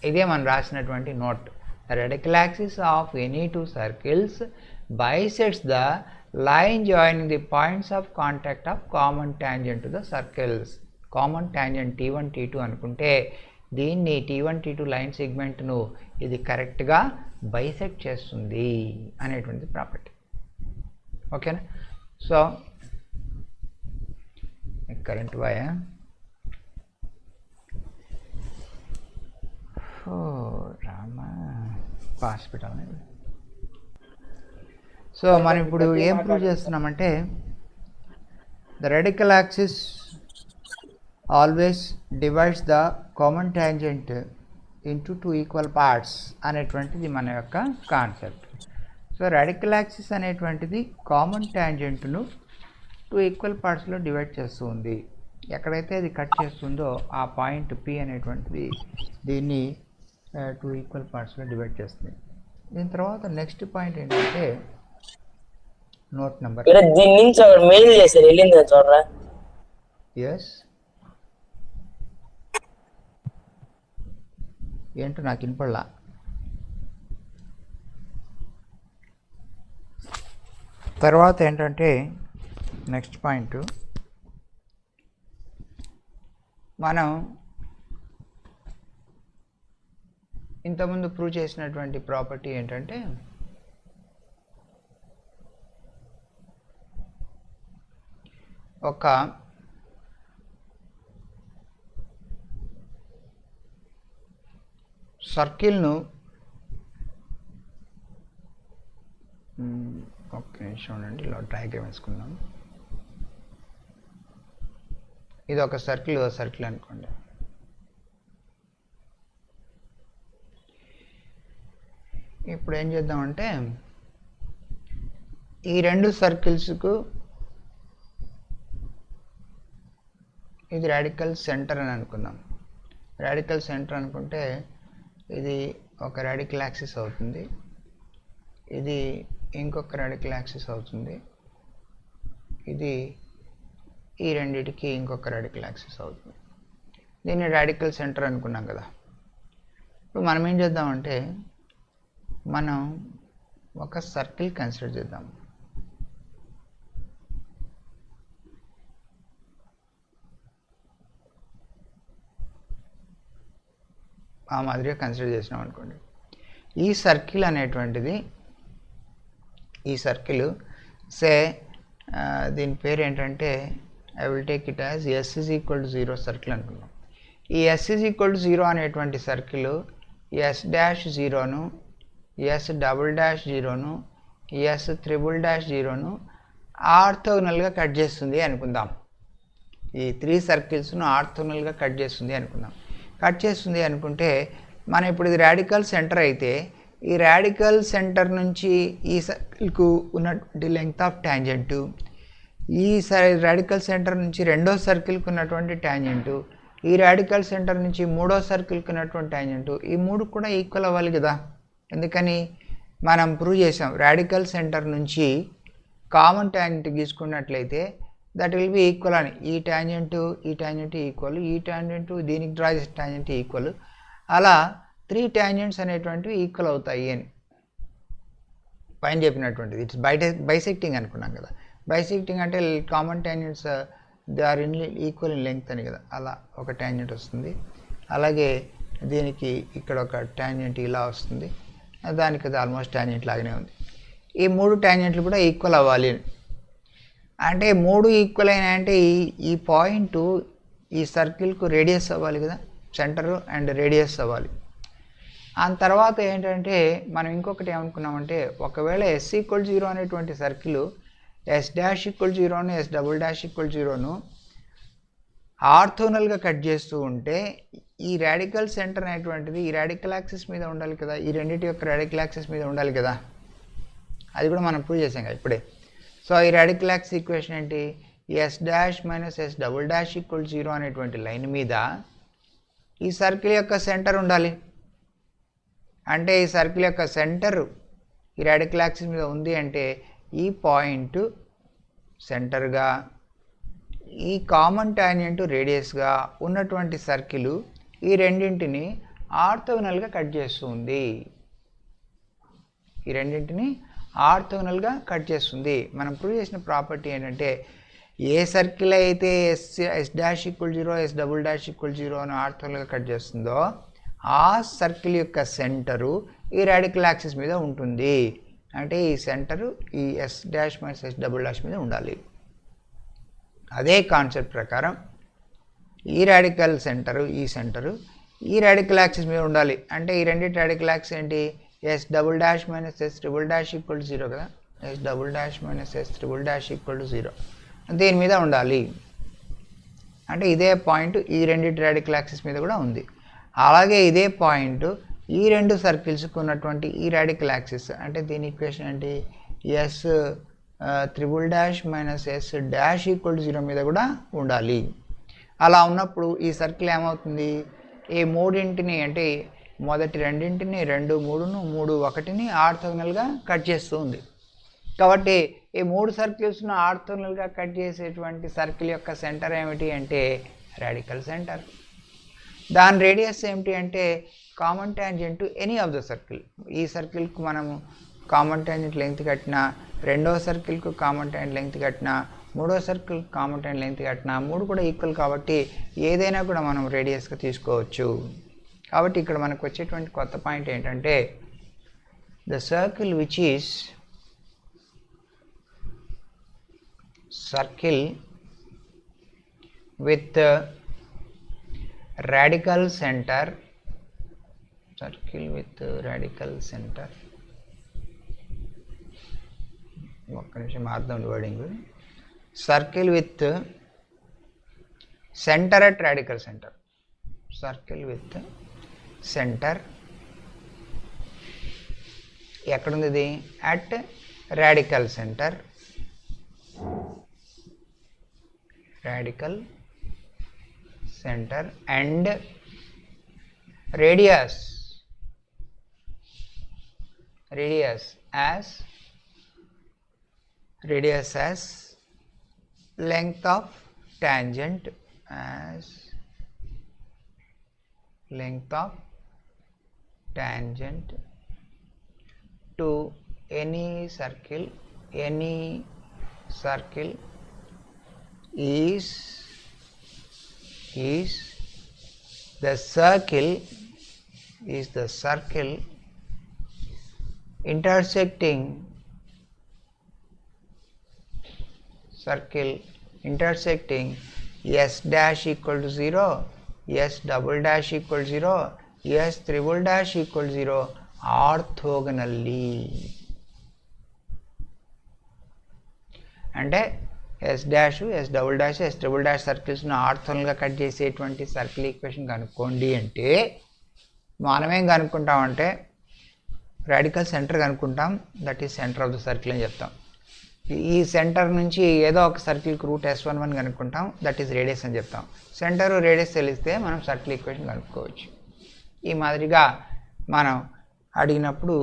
ఇదే మనం రాసినటువంటి note. The radical axis of any two circles bisects the line joining the points of contact of common tangent to the circles. Common tangent T1 T2 అనుకుంటే దీన్ని T1 T2 line సెగ్మెంట్ను ఇది కరెక్ట్గా bisect చేస్తుంది అనేటువంటి property. ఓకేనా? So current via Rama hospital. So మనం ఇప్పుడు ఏం ప్రూవ్ చేస్తున్నామంటే the radical axis always divides the common tangent into 2 equal parts అనేటువంటిది మన యొక్క కాన్సెప్ట్. సో రాడికల్ యాక్సిస్ అనేటువంటిది కామన్ ట్యాంజెంట్ను 2 ఈక్వల్ పార్ట్స్లో డివైడ్ చేస్తూ ఉంది. ఎక్కడైతే అది కట్ చేస్తుందో ఆ పాయింట్ P అనేటువంటిది దీన్ని 2 ఈక్వల్ పార్ట్స్లో డివైడ్ చేస్తుంది. దీని తర్వాత నెక్స్ట్ పాయింట్ ఏంటంటే నోట్ నెంబర్ దీని నుంచి మెయిల్ చేశారు వెళ్ళిందా చూడరా. ఎస్ ఏంటో నాకు వినపడలా. తర్వాత ఏంటంటే నెక్స్ట్ పాయింట్ మనం ఇంతకుముందు ప్రూవ్ చేసినటువంటి ప్రాపర్టీ ఏంటంటే ఒక సర్కిల్ను ఒక్క నిమిషం ఉండండి, ఇలా డయాగ్రామ్ వేసుకుందాం. ఇది ఒక సర్కిల్ అనుకోండి. ఇప్పుడు ఏం చేద్దామంటే ఈ రెండు సర్కిల్స్కు ఇది రాడికల్ సెంటర్ అని అనుకుందాం. రాడికల్ సెంటర్ అనుకుంటే ఇది ఒక రాడికల్ యాక్సిస్ అవుతుంది, ఇది ఇంకొక రాడికల్ యాక్సిస్ అవుతుంది, ఇది ఈ రెండిటికి ఇంకొక రాడికల్ యాక్సిస్ అవుతుంది. దీన్ని రాడికల్ సెంటర్ అనుకున్నాం కదా. ఇప్పుడు మనం ఏం చేద్దామంటే మనం ఒక సర్కిల్ కన్సిడర్ చేద్దాం. ఆ మాదిరిగా కన్సిడర్ చేసినాం అనుకోండి. ఈ సర్కిల్ అనేటువంటిది ఈ సర్కిల్ సే దీని పేరు ఏంటంటే I will take it as S is equal to 0 circle అనుకున్నాం. ఈ S ఈజ్ ఈక్వల్ టు 0 అనేటువంటి సర్కిల్ S'0ను S'0ను S'0ను ఆర్థోగోనల్గా కట్ చేస్తుంది అనుకుందాం. ఈ 3 సర్కిల్స్ను ఆర్థోగోనల్గా కట్ చేస్తుంది అనుకుందాం. కట్ చేస్తుంది అనుకుంటే మనం ఇప్పుడు ఇది రాడికల్ సెంటర్ అయితే ఈ రాడికల్ సెంటర్ నుంచి ఈ సర్కిల్కు ఉన్నటువంటి లెంగ్త్ ఆఫ్ ట్యాంజెంటు, ఈ రాడికల్ సెంటర్ నుంచి రెండో సర్కిల్కి ఉన్నటువంటి ట్యాంజెంటు, ఈ రాడికల్ సెంటర్ నుంచి మూడో సర్కిల్కి ఉన్నటువంటి ట్యాంజెంటు, ఈ మూడు కూడా ఈక్వల్ అవ్వాలి కదా. ఎందుకని మనం ప్రూవ్ చేసాం రాడికల్ సెంటర్ నుంచి కామన్ ట్యాంజెంట్ గీసుకున్నట్లయితే దట్ విల్ బి ఈక్వల్ అని. ఈ ట్యాంజెంట్ ఈక్వల్, ఈ ట్యాంజెంట్ దీనికి డ్రా చేసే ట్యాంజెంట్ ఈక్వల్, అలా 3 ట్యాంజెంట్స్ అనేటువంటివి ఈక్వల్ అవుతాయి అని పైన చెప్పినటువంటిది. ఇట్స్ బైసెక్టింగ్ అనుకున్నాం కదా. బైసెక్టింగ్ అంటే common tangents they are equal in length అని కదా. అలా ఒక ట్యాంజెంట్ వస్తుంది. అలాగే దీనికి ఇక్కడ ఒక ట్యాంజెంట్ ఇలా వస్తుంది, దానికి అది ఆల్మోస్ట్ ట్యాంజెంట్ లాగానే ఉంది. ఈ 3 ట్యాంజెంట్లు కూడా ఈక్వల్ అవ్వాలి అంటే 3 ఈక్వల్ అయినా అంటే ఈ పాయింట్ ఈ సర్కిల్కు రేడియస్ అవ్వాలి కదా, సెంటర్ అండ్ రేడియస్ అవ్వాలి. ఆ తర్వాత ఏంటంటే మనం ఇంకొకటి ఏమనుకున్నామంటే ఒకవేళ S=0 అనేటువంటి సర్కిల్ S'=0ను S'=0ను ఆర్థోనల్గా కట్ చేస్తూ ఉంటే ఈ రాడికల్ సెంటర్ అనేటువంటిది ఈ రాడికల్ యాక్సిస్ మీద ఉండాలి కదా, ఈ రెండింటి యొక్క రాడికల్ యాక్సిస్ మీద ఉండాలి కదా. అది కూడా మనం ప్రూవ్ చేసాం కదా ఇప్పుడే. సో ఈ రాడికల్ యాక్సిస్ ఈక్వేషన్ ఏంటి? Yes dash minus S double dash equal 0 అనేటువంటి లైన్ మీద ఈ సర్కిల్ యొక్క సెంటర్ ఉండాలి. అంటే ఈ సర్కిల్ యొక్క సెంటర్ ఈ రాడికల్ యాక్సిస్ మీద ఉంది అంటే ఈ పాయింట్ సెంటర్గా, ఈ కామన్ టాంజెంట్ రేడియస్గా ఉన్నటువంటి సర్కిల్ ఈ రెండింటిని ఆర్తోగోనల్గా కట్ చేస్తుంది. ఈ రెండింటిని ఆర్తోగోనల్గా కట్ చేస్తుంది. మనం ప్రూవ్ చేసిన ప్రాపర్టీ ఏంటంటే ఏ సర్కిల్ అయితే S dash equal 0 S double dash equal 0 అని ఆర్తోగోనల్గా కట్ చేస్తుందో ఆ సర్కిల్ యొక్క సెంటరు ఈ రాడికల్ యాక్సిస్ మీద ఉంటుంది. అంటే ఈ సెంటరు ఈ S dash minus S double dash మీద ఉండాలి. అదే కాన్సెప్ట్ ప్రకారం ఈ రాడికల్ సెంటరు ఈ రాడికల్ యాక్సిస్ మీద ఉండాలి. అంటే ఈ రెండింటి రాడికల్ యాక్సిస్ ఏంటి? S double dash minus S triple dash equal 0 కదా. S double dash minus S triple dash equal 0 దీని మీద ఉండాలి. అంటే ఇదే పాయింట్ ఈ రెండింటి రాడికల్ యాక్సిస్ మీద కూడా ఉంది. అలాగే ఇదే పాయింట్ ఈ రెండు సర్కిల్స్కి ఉన్నటువంటి ఈ రాడికల్ యాక్సిస్ అంటే దీని ఈక్వేషన్ ఏంటి? S triple dash minus S dash equal 0 మీద కూడా ఉండాలి. అలా ఉన్నప్పుడు ఈ సర్కిల్ ఏమవుతుంది? ఈ మూడింటిని అంటే మొదటి రెండింటిని 2, 3ను 3, 1ని ఆర్తోగోనల్గా కట్ చేస్తూ ఉంది. కాబట్టి ఈ 3 సర్కిల్స్ను ఆర్తోగోనల్గా కట్ చేసేటువంటి సర్కిల్ యొక్క సెంటర్ ఏమిటి అంటే రాడికల్ సెంటర్. దాని రేడియస్ ఏమిటి అంటే common tangent any of the circle. ఈ సర్కిల్కు మనము కామన్ టాంజెంట్ లెంగ్త్ కట్టినా, రెండవ సర్కిల్కు కామన్ టాంజెంట్ లెంగ్త్ కట్టినా, మూడో సర్కిల్ కామన్ టాంజెంట్ లెంగ్త్ కట్టినా 3 కూడా ఈక్వల్ కాబట్టి ఏదైనా కూడా మనం రేడియస్గా తీసుకోవచ్చు. కాబట్టి ఇక్కడ మనకు వచ్చేటువంటి కొత్త పాయింట్ ఏంటంటే the circle which is circle with radical center, ఒక్క నిమిషం మార్దాం wording. Circle with center at radical center, circle with center ఎక్కడుంది ఇది? At radical center, radical center and radius as length of tangent, as length of tangent to any circle is the circle intersecting s dash equal to 0, s double dash equal to 0, s triple dash equal to 0 orthogonally. అంటే S dash, S double dash, S triple dash సర్కిల్స్ను ఆర్థోగోనల్గా cut చేసేటువంటి circle equation కనుక్కోండి అంటే మనమేం కనుక్కుంటామంటే radical center కనుక్కుంటాం. That is center of the circle అని చెప్తాం. ఈ సెంటర్ నుంచి ఏదో ఒక సర్కిల్కి రూట్ S11 కనుక్కుంటాం. దట్ ఈస్ రేడియస్ అని చెప్తాం. సెంటర్ రేడియస్ తెలిస్తే మనం సర్కిల్ ఈక్వేషన్ కనుక్కోవచ్చు. ఈ మాదిరిగా మనం అడిగినప్పుడు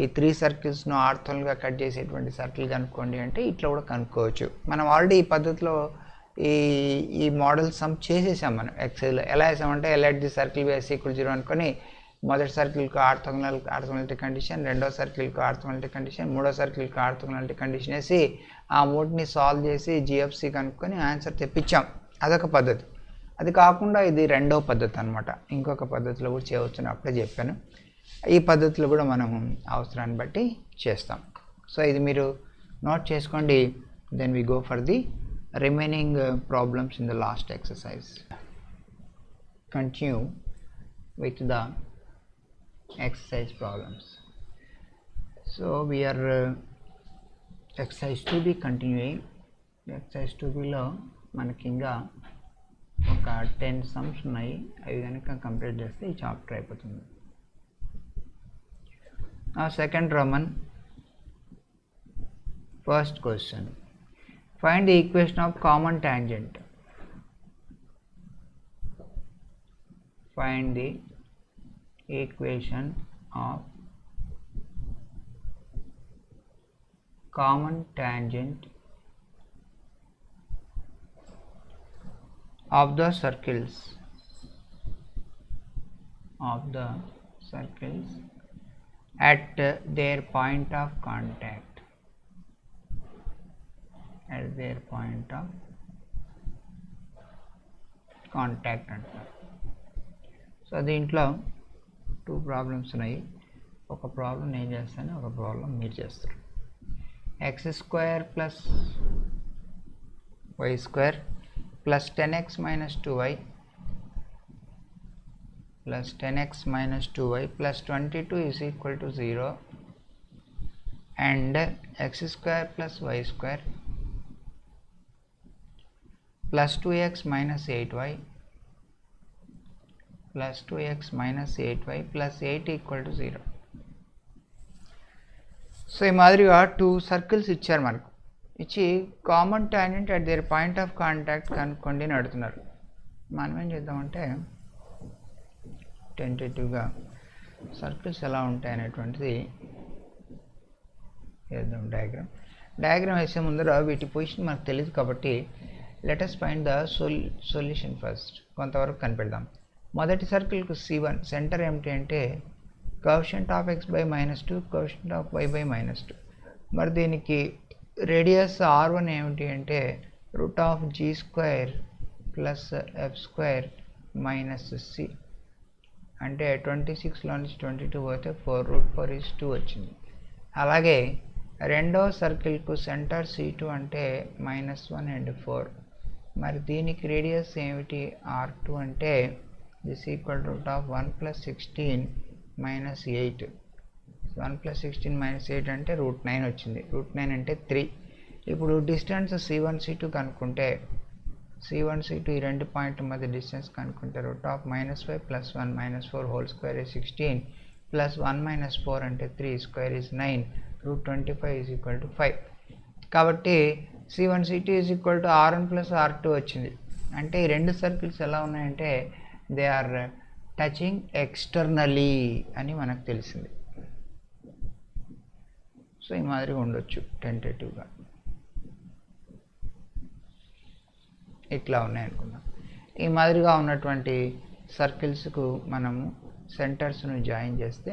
ఈ 3 సర్కిల్స్ను ఆర్థోగోనల్గా కట్ చేసేటువంటి సర్కిల్ కనుక్కోండి అంటే ఇట్లా కూడా కనుక్కోవచ్చు. మనం ఆల్రెడీ ఈ పద్ధతిలో ఈ మోడల్ సమ్ చేసేసాం. మనం ఎక్సైజ్లో ఎలా వేసామంటే let the circle by S equal 0 అనుకొని మొదటి సర్కిల్కు ఆర్థోగోనాలిటీ కండిషన్, రెండో సర్కిల్కు ఆర్థోగోనాలిటీ కండిషన్, మూడో సర్కిల్కు ఆర్థోగోనాలిటీ కండిషన్ వేసి ఆ మూటిని సాల్వ్ చేసి జిఎఫ్సి కనుక్కొని ఆన్సర్ తెప్పించాం. అదొక పద్ధతి. అది కాకుండా ఇది రెండో పద్ధతి అనమాట. ఇంకొక పద్ధతిలో కూడా చేయవచ్చని అప్పుడే చెప్పాను. ఈ పద్ధతిలో కూడా మనం అవసరాన్ని బట్టి చేస్తాం. సో ఇది మీరు నోట్ చేసుకోండి. Then we go for the remaining problems in the last exercise. Continue with the exercise problems. So we are exercise 2b continuing. Exercise 2b లో మనకి ఇంకా ఒక 10 sums ఉన్నాయి. అవి కనుక కంప్లీట్ చేస్తే ఈ చాప్టర్ అయిపోతుంది. Now second Roman, first question. Find the equation of common tangent. Find the equation of common tangent of the circles at their point of contact. At their point of contact అంటారు. So దీంట్లో 2 problems ఉన్నాయి. ఒక problem నేను చేస్తాను, ఒక problem మీరు చేస్తారు. x² plus y² plus 10x minus 2y plus 10x minus 2y plus 22 is equal to 0, and x² plus y² plus 2x minus 8y plus 2x minus 8y plus 8 equal to 0. So ఈ మాదిరిగా 2 circles ఇచ్చారు మనకు. ఇచ్చి common tangent at their point of contact కనుక్కోండి అని అడుగుతున్నారు. మనం ఏం చేద్దామంటే టెంటేటివ్గా సర్కిల్స్ ఎలా ఉంటాయి అనేటువంటిది వేద్దాం. డయాగ్రామ్ వేసే ముందర వీటి పొజిషన్ మనకు తెలియదు కాబట్టి let us find the solution first. కొంతవరకు కనిపెడదాం. మొదటి సర్కిల్కు C1 సెంటర్ ఏమిటి అంటే quotient of x by -2, quotient of y by -2. మరి దీనికి రేడియస్ R1 ఏమిటి అంటే √g² plus f² minus c, అంటే 26లో నుంచి 22 పోతే 4√4 is 2 వచ్చింది. అలాగే రెండవ సర్కిల్కు సెంటర్ C2 అంటే -1 and 4. మరి దీనికి రేడియస్ ఏమిటి R2 అంటే దిస్ ఈక్వల్ √1 + 16 - 8. 1 + 16 - 8 అంటే √9 వచ్చింది. √9 అంటే 3. ఇప్పుడు డిస్టెన్స్ C1 C2 కనుక్కుంటే C1 C2 ఈ రెండు పాయింట్ల మధ్య డిస్టెన్స్ కనుక్కుంటే √5 - 1 - 4 హోల్ స్క్వేర్ is 16 ప్లస్ 1 - 4 అంటే 3 square is 9. √25 is equal to 5. కాబట్టి C1 C2 is equal to R1 plus R2 వచ్చింది. అంటే ఈ రెండు సర్కిల్స్ ఎలా ఉన్నాయంటే దే ఆర్ టచింగ్ ఎక్స్టర్నలీ అని మనకు తెలిసింది. సో ఈ మాదిరిగా ఉండొచ్చు టెంటేటివ్గా. ఇట్లా ఉన్నాయి అనుకుందాం. ఈ మాదిరిగా ఉన్నటువంటి సర్కిల్స్కు మనము సెంటర్స్ను జాయిన్ చేస్తే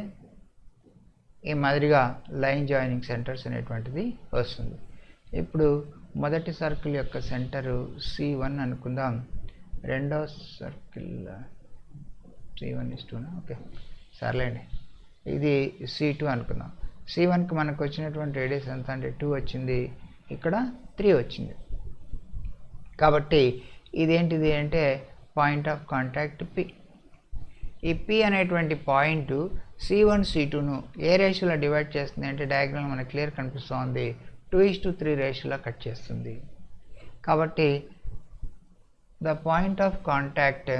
ఈ మాదిరిగా లైన్ జాయినింగ్ సెంటర్స్ అనేటువంటిది వస్తుంది. ఇప్పుడు మొదటి సర్కిల్ యొక్క సెంటరు C1 అనుకుందాం. రెండవ సర్కిల్ C1 is 2, ఓకే సర్లేండి. ఇది C2 అనుకుందాం. C1కి మనకు వచ్చినటువంటి రేడియస్ ఎంత అంటే 2 వచ్చింది, ఇక్కడ 3 వచ్చింది. కాబట్టి ఇదేంటిది అంటే పాయింట్ ఆఫ్ కాంటాక్ట్ P. ఈ P అనేటువంటి పాయింట్ C1 C2ను ఏ రేషియోలో డివైడ్ చేస్తుంది అంటే డయాగ్రామ్ మనకు క్లియర్ కనిపిస్తుంది, 2:3 రేషియోలో కట్ చేస్తుంది. కాబట్టి the point of contact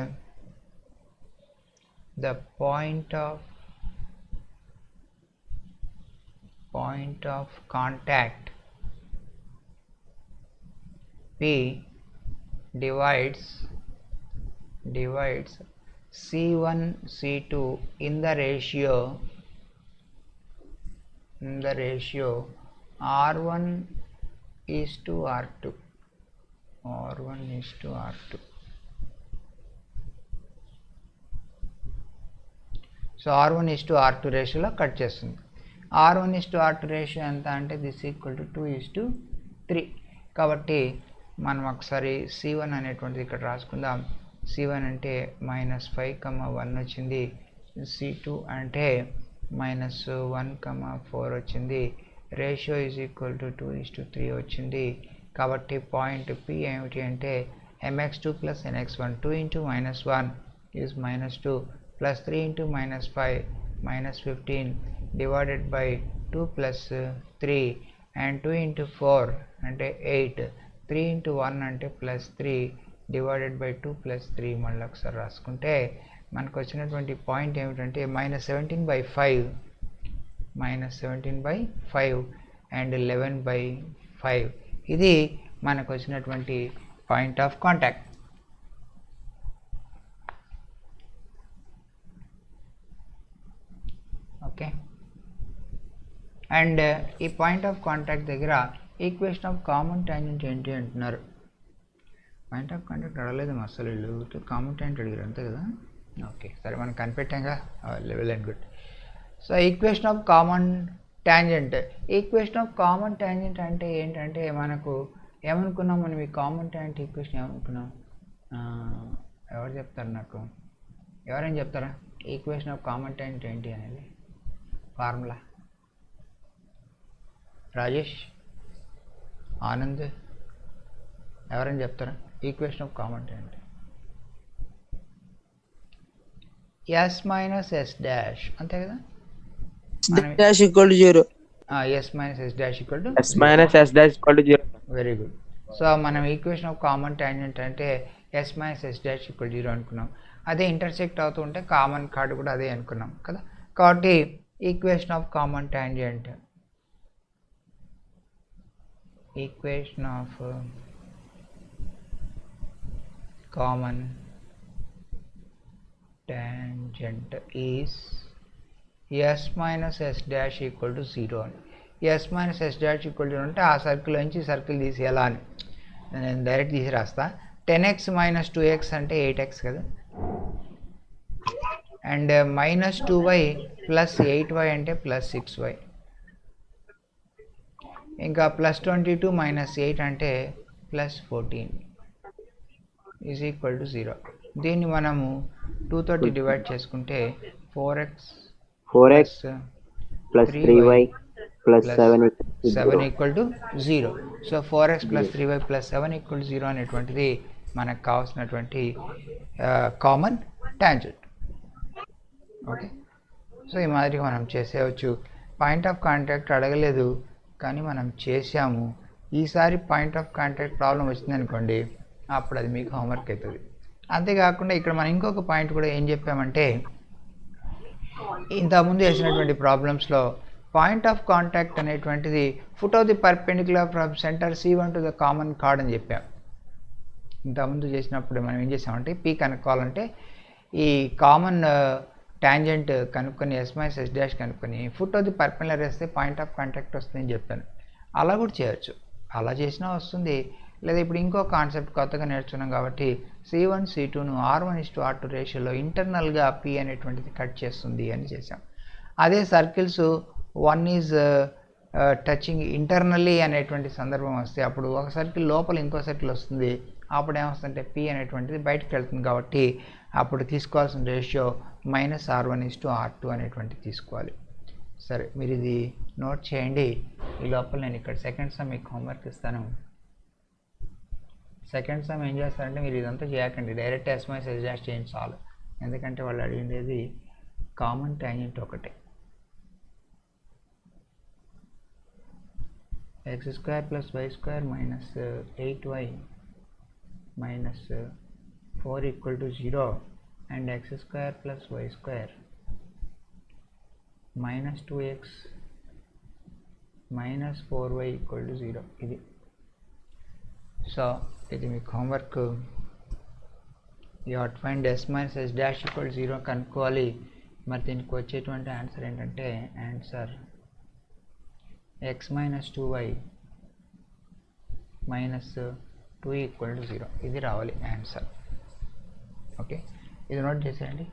P divides C1 C2 in the ratio R1 is to R2. So R1 is to R2 రేషియోలో కట్ చేస్తుంది. R1 is to R2 ratio ఎంత అంటే దిస్ ఈక్వల్ టు 2:3. కాబట్టి మనం ఒకసారి C1 అనేటువంటిది ఇక్కడ రాసుకుందాం. C1 అంటే -5,1 వచ్చింది. C2 అంటే -1,4 వచ్చింది. రేషియో ఈజ్ ఈక్వల్ టు 2:3 వచ్చింది. కాబట్టి పాయింట్ P ఏమిటి అంటే mx2 + nx1. 2 × -1 is -2 plus 3 × -5 -15 divided by 2 + 3 and 2 × 4 అంటే 8. 3 × 1 అంటే +3 divided by 2 + 3 మళ్ళీ ఒకసారి రాసుకుంటే మనకు వచ్చినటువంటి పాయింట్ ఏమిటంటే -17/5 and 11/5. ఇది మనకు వచ్చినటువంటి point of contact. Okay, and ఈ పాయింట్ ఆఫ్ కాంటాక్ట్ దగ్గర ఈక్వేషన్ ఆఫ్ కామన్ ట్యాంజెంట్ ఏంటి అంటున్నారు. పాయింట్ ఆఫ్ కాంటాక్ట్ అడగలేదు అసలు వీళ్ళు, కామన్ ట్యాంజెంట్ అడిగారు అంతే కదా. ఓకే, సరే మనం కనిపెట్టాంగా, level and good. So equation of common tangent, equation of common tangent అంటే ఏంటంటే మనకు ఏమనుకున్నాం మనం, ఈ కామన్ ట్యాంజెంట్ ఈక్వేషన్ ఏమనుకున్నాం, ఎవరు చెప్తారు నాకు, ఎవరైనా చెప్తారా ఈక్వేషన్ ఆఫ్ కామన్ ట్యాంజెంట్ ఏంటి అనేది ఫార్ములా? రాజేష్, ఆనంద్, ఎవరైనా చెప్తారా equation of common tangent? S minus S dash అంతే కదా, dash equal to 0. S minus S dash equal to S minus S dash equal to 0. Very good. So మనం equation of common tangent అంటే S minus S dash equal 0 అనుకున్నాం. అదే intersect అవుతూ ఉంటే common card కూడా అదే అనుకున్నాం కదా. కాబట్టి equation of common tangent, equation of common tangent is s minus s dash equal to 0 అని. s minus s dash equal to 0 అంటే ఆ సర్కిల్ నుంచి సర్కిల్ తీసేయాలా అని నేను డైరెక్ట్ తీసి రాస్తా. 10x మైనస్ 2x అంటే 8x కదా, and minus 2y plus 8y అంటే ప్లస్ 6y, ఇంకా ప్లస్ 22 మైనస్ 8 అంటే ప్లస్ 14 ఈజ్ ఈక్వల్ టు 0. దీన్ని మనము 2 తోటి డివైడ్ చేసుకుంటే 4x plus 3y plus 7 equal to 0. So 4x plus 3y plus 7 equal to 0 అనేటువంటిది మనకు కావాల్సినటువంటి కామన్ ట్యాంజెంట్. ఓకే, సో ఈ మాదిరిగా మనం చేసేయచ్చు. పాయింట్ ఆఫ్ కాంటాక్ట్ అడగలేదు కానీ మనం చేసాము. ఈసారి పాయింట్ ఆఫ్ కాంటాక్ట్ ప్రాబ్లం వచ్చిందనుకోండి, అప్పుడు అది మీకు హోంవర్క్ అవుతుంది. అంతేకాకుండా ఇక్కడ మనం ఇంకొక పాయింట్ కూడా ఏం చెప్పామంటే, ఇంతకుముందు వేసినటువంటి ప్రాబ్లమ్స్లో పాయింట్ ఆఫ్ కాంటాక్ట్ అనేటువంటిది foot of the perpendicular from centre C1 to the common card అని చెప్పాం. ఇంతకుముందు చేసినప్పుడు మనం ఏం చేసామంటే పీ కనుక్కోవాలంటే ఈ కామన్ ట్యాంజెంట్ కనుక్కొని ఎస్ మైనస్ ఎస్ డాష్ కనుక్కొని ఫుట్ ఆఫ్ ది పర్పెండిక్యులర్ వేస్తే పాయింట్ ఆఫ్ కాంటాక్ట్ వస్తుందని చెప్పాను. అలా కూడా చేయొచ్చు, అలా చేసినా వస్తుంది. లేదా ఇప్పుడు ఇంకో కాన్సెప్ట్ కొత్తగా నేర్చుకున్నాం కాబట్టి C1 C2ను R1:R2 రేషియోలో ఇంటర్నల్గా P అనేటువంటిది కట్ చేస్తుంది అని చేసాం. అదే సర్కిల్స్ 1 ఈజ్ టచింగ్ ఇంటర్నల్లీ అనేటువంటి సందర్భం వస్తే అప్పుడు ఒక సర్కిల్ లోపల ఇంకో సర్కిల్ వస్తుంది, అప్పుడు ఏమొస్తుందంటే P అనేటువంటిది బయటకు వెళ్తుంది. కాబట్టి అప్పుడు తీసుకోవాల్సిన రేషియో -R1:R2 అనేటువంటిది తీసుకోవాలి. సరే, మీరు ఇది నోట్ చేయండి. ఈ లోపల నేను ఇక్కడ సెకండ్ సమ్ మీకు హోంవర్క్ ఇస్తాను. సెకండ్ సమ్ ఏం చేస్తారంటే మీరు ఇదంతా చేయకండి, direct S minus S dash చేయండి చాలు. ఎందుకంటే వాళ్ళు అడిగిండేది కామన్ ట్యాంజెంట్ ఒకటే. x² + y² minus 8y minus 4 equal to 0 and x² + y² minus 2x minus 4y equal to 0. ఇది సో ఇది మీకు homework. You have to find S minus S dash equal 0 కనుక్కోవాలి. మరి దీనికి వచ్చేటువంటి ఆన్సర్ ఏంటంటే answer x minus 2y minus 2 equal to 0 ఇది రావాలి ఆన్సర్. ఓకే, ఇది నోట్ చేసేయండి.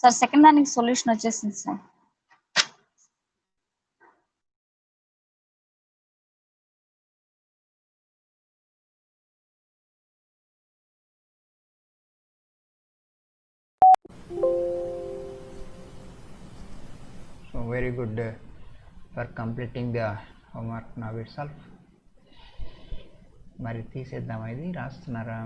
సార్ సెకండ్ దానికి సొల్యూషన్ వచ్చేసింది sir. So very good for completing the homework now itself. మరి తీసేద్దాం, ఇది రాస్తున్నారా?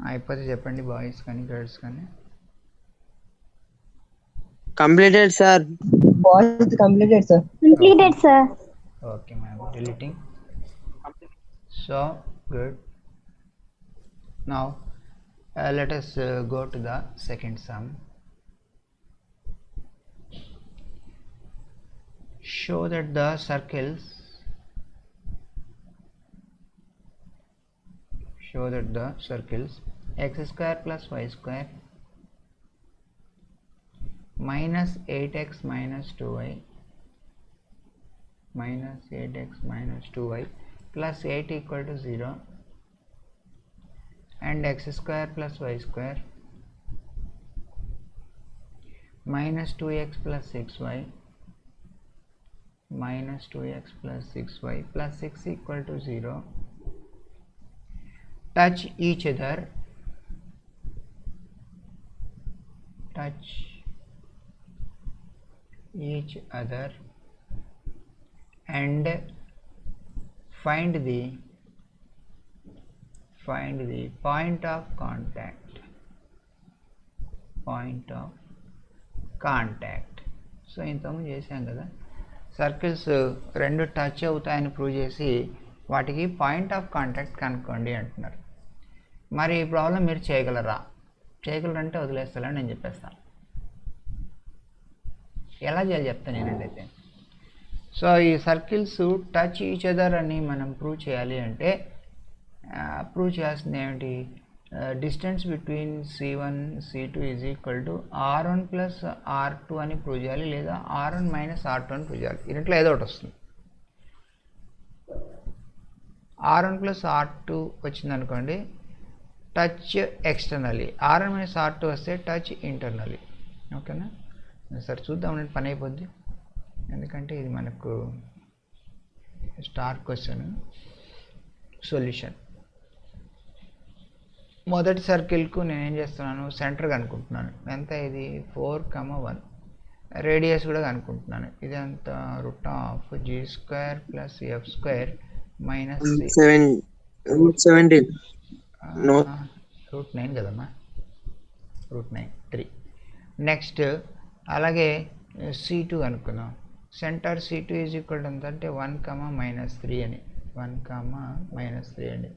అయిపోతే చెప్పండి, బాయ్స్ కానీ గర్ల్స్ కానీ. Completed sir. Boys completed sir. Completed, sir. Okay, ma'am. Deleting. So good. Now let us go to the second sum. Show that the circles x square plus y square minus 8x minus 2y plus 8 equal to 0 and x square plus y square minus 2x plus 6y plus 6 equal to 0 touch each other and find the point of contact. So ఇంతకుముందు చేసాం కదా, circles రెండు touch అవుతాయని prove చేసి వాటికి point of contact కనుక్కోండి అంటున్నారు. మరి ఈ ప్రాబ్లం మీరు చేయగలరంటే వదిలేస్తారని నేను చెప్పేస్తాను. ఎలా చేయాలి చెప్తాను నేనంటే. సో ఈ సర్కిల్స్ టచ్ ఈచ్ అదర్ అని మనం ప్రూవ్ చేయాలి అంటే ప్రూవ్ చేయాల్సింది ఏమిటి? Distance between C1 C2 is equal to R1 plus R2 అని ప్రూవ్ చేయాలి, లేదా R1 మైనస్ R2 అని ప్రూవ్ చేయాలి. దీంట్లో ఏదో ఒకటి వస్తుంది. R1 ప్లస్ R2 వచ్చిందనుకోండి, touch externally. R1 minus R2 వస్తే టచ్ ఇంటర్నలీ. ఓకేనా? సరే చూద్దాం, పని అయిపోద్ది. ఎందుకంటే ఇది మనకు స్టార్ క్వశ్చన్. సొల్యూషన్. మొదటి సర్కిల్కు నేను ఏం చేస్తున్నాను, సెంటర్ కనుక్కుంటున్నాను. ఎంత ఇది? 4,1. రేడియస్ కూడా కనుక్కుంటున్నాను. ఇది అంత √g² ప్లస్ f² మైనస్ √17 √9 కదమ్మా, √9 3. నెక్స్ట్ అలాగే C2 అనుకుందాం. సెంటర్ C2 ఈజ్ ఈక్వల్ ఎంత అంటే 1,-3 అని, 1,-3 అండి.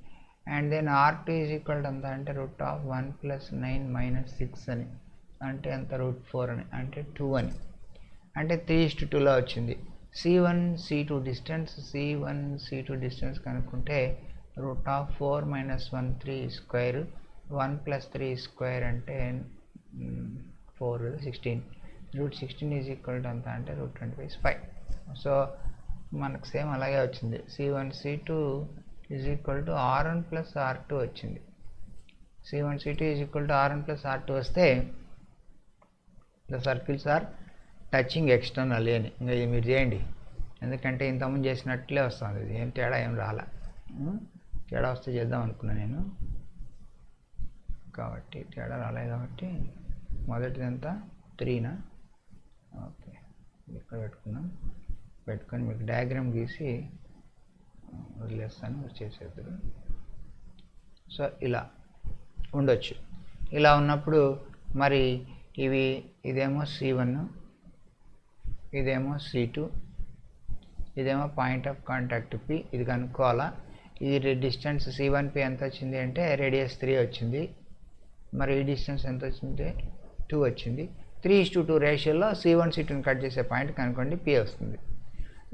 And then R2 is equal ఎంత అంటే √1 + 9 - 6 అని, అంటే ఎంత? √4 అని, అంటే 2 అని, అంటే 3:2లో వచ్చింది. C1 C2 డిస్టెన్స్ కనుక్కుంటే √4 - 1 3² 1 + 3² అంటే 4 16. √16 ఈజ్ ఈక్వల్ టు ఎంత అంటే √25 సో మనకు సేమ్ అలాగే వచ్చింది. C1 C2 is equal to R1 + R2 వచ్చింది. C1 C2 is equal to R1 + R2 వస్తే the circles are touching externally అని. ఇంకా ఇది మీరు చేయండి, ఎందుకంటే ఇంతకుముందు చేసినట్లే వస్తుంది. ఇది ఏం తేడా ఏం రాలా. తేడా వస్తే చేద్దాం అనుకున్నాను నేను, కాబట్టి తేడా రాలేదు. కాబట్టి మొదటిదంతా 3నా? ఓకే, ఇక్కడ పెట్టుకొని మీకు డయాగ్రామ్ గీసి వదిలేస్తాను, చేసేద్దరు. సో ఇలా ఉండొచ్చు. ఇలా ఉన్నప్పుడు మరి ఇదేమో C1, ఇదేమో C2, ఇదేమో పాయింట్ ఆఫ్ కాంటాక్ట్ P. ఇది కనుక్కోవాలా. ఇది డిస్టెన్స్ C1P ఎంత వచ్చింది అంటే రేడియస్ 3 వచ్చింది. మరి ఈ డిస్టెన్స్ ఎంత వచ్చింది 2 వచ్చింది. 3:2 రేషియోలో C1 C2ని కట్ చేసే పాయింట్ కనుక్కోండి, P వస్తుంది.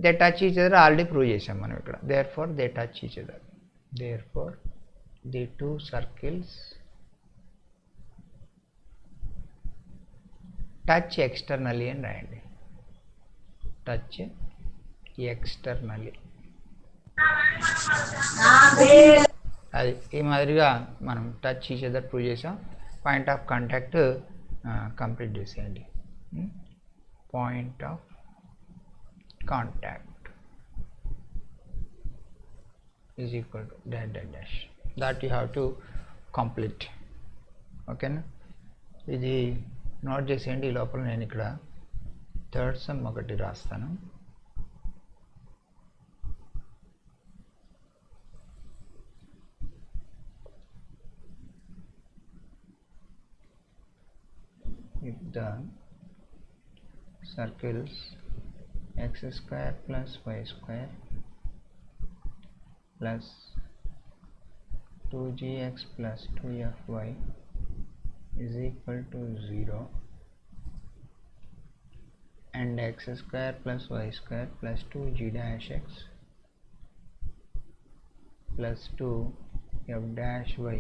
They touch each other already prove చేసాం మనం ఇక్కడ. Therefore they touch each other. Therefore the two circles touch externally అని రాయండి. Touch externally. అది ఈ మాదిరిగా మనం టచ్ ఈచ్ అదర్ ప్రూవ్ చేసాం. పాయింట్ ఆఫ్ కాంటాక్ట్ కంప్లీట్ చేసేయండి. Point of contact is equal to dash that you have to complete. ఓకేనా? ఇది నోట్ చేసేయండి. ఈ లోపల నేను ఇక్కడ థర్డ్ సమ్ ఒకటి రాస్తాను. If the circles x square plus y square plus 2gx plus 2fy is equal to 0 and x square plus y square plus 2g dash x plus 2f dash y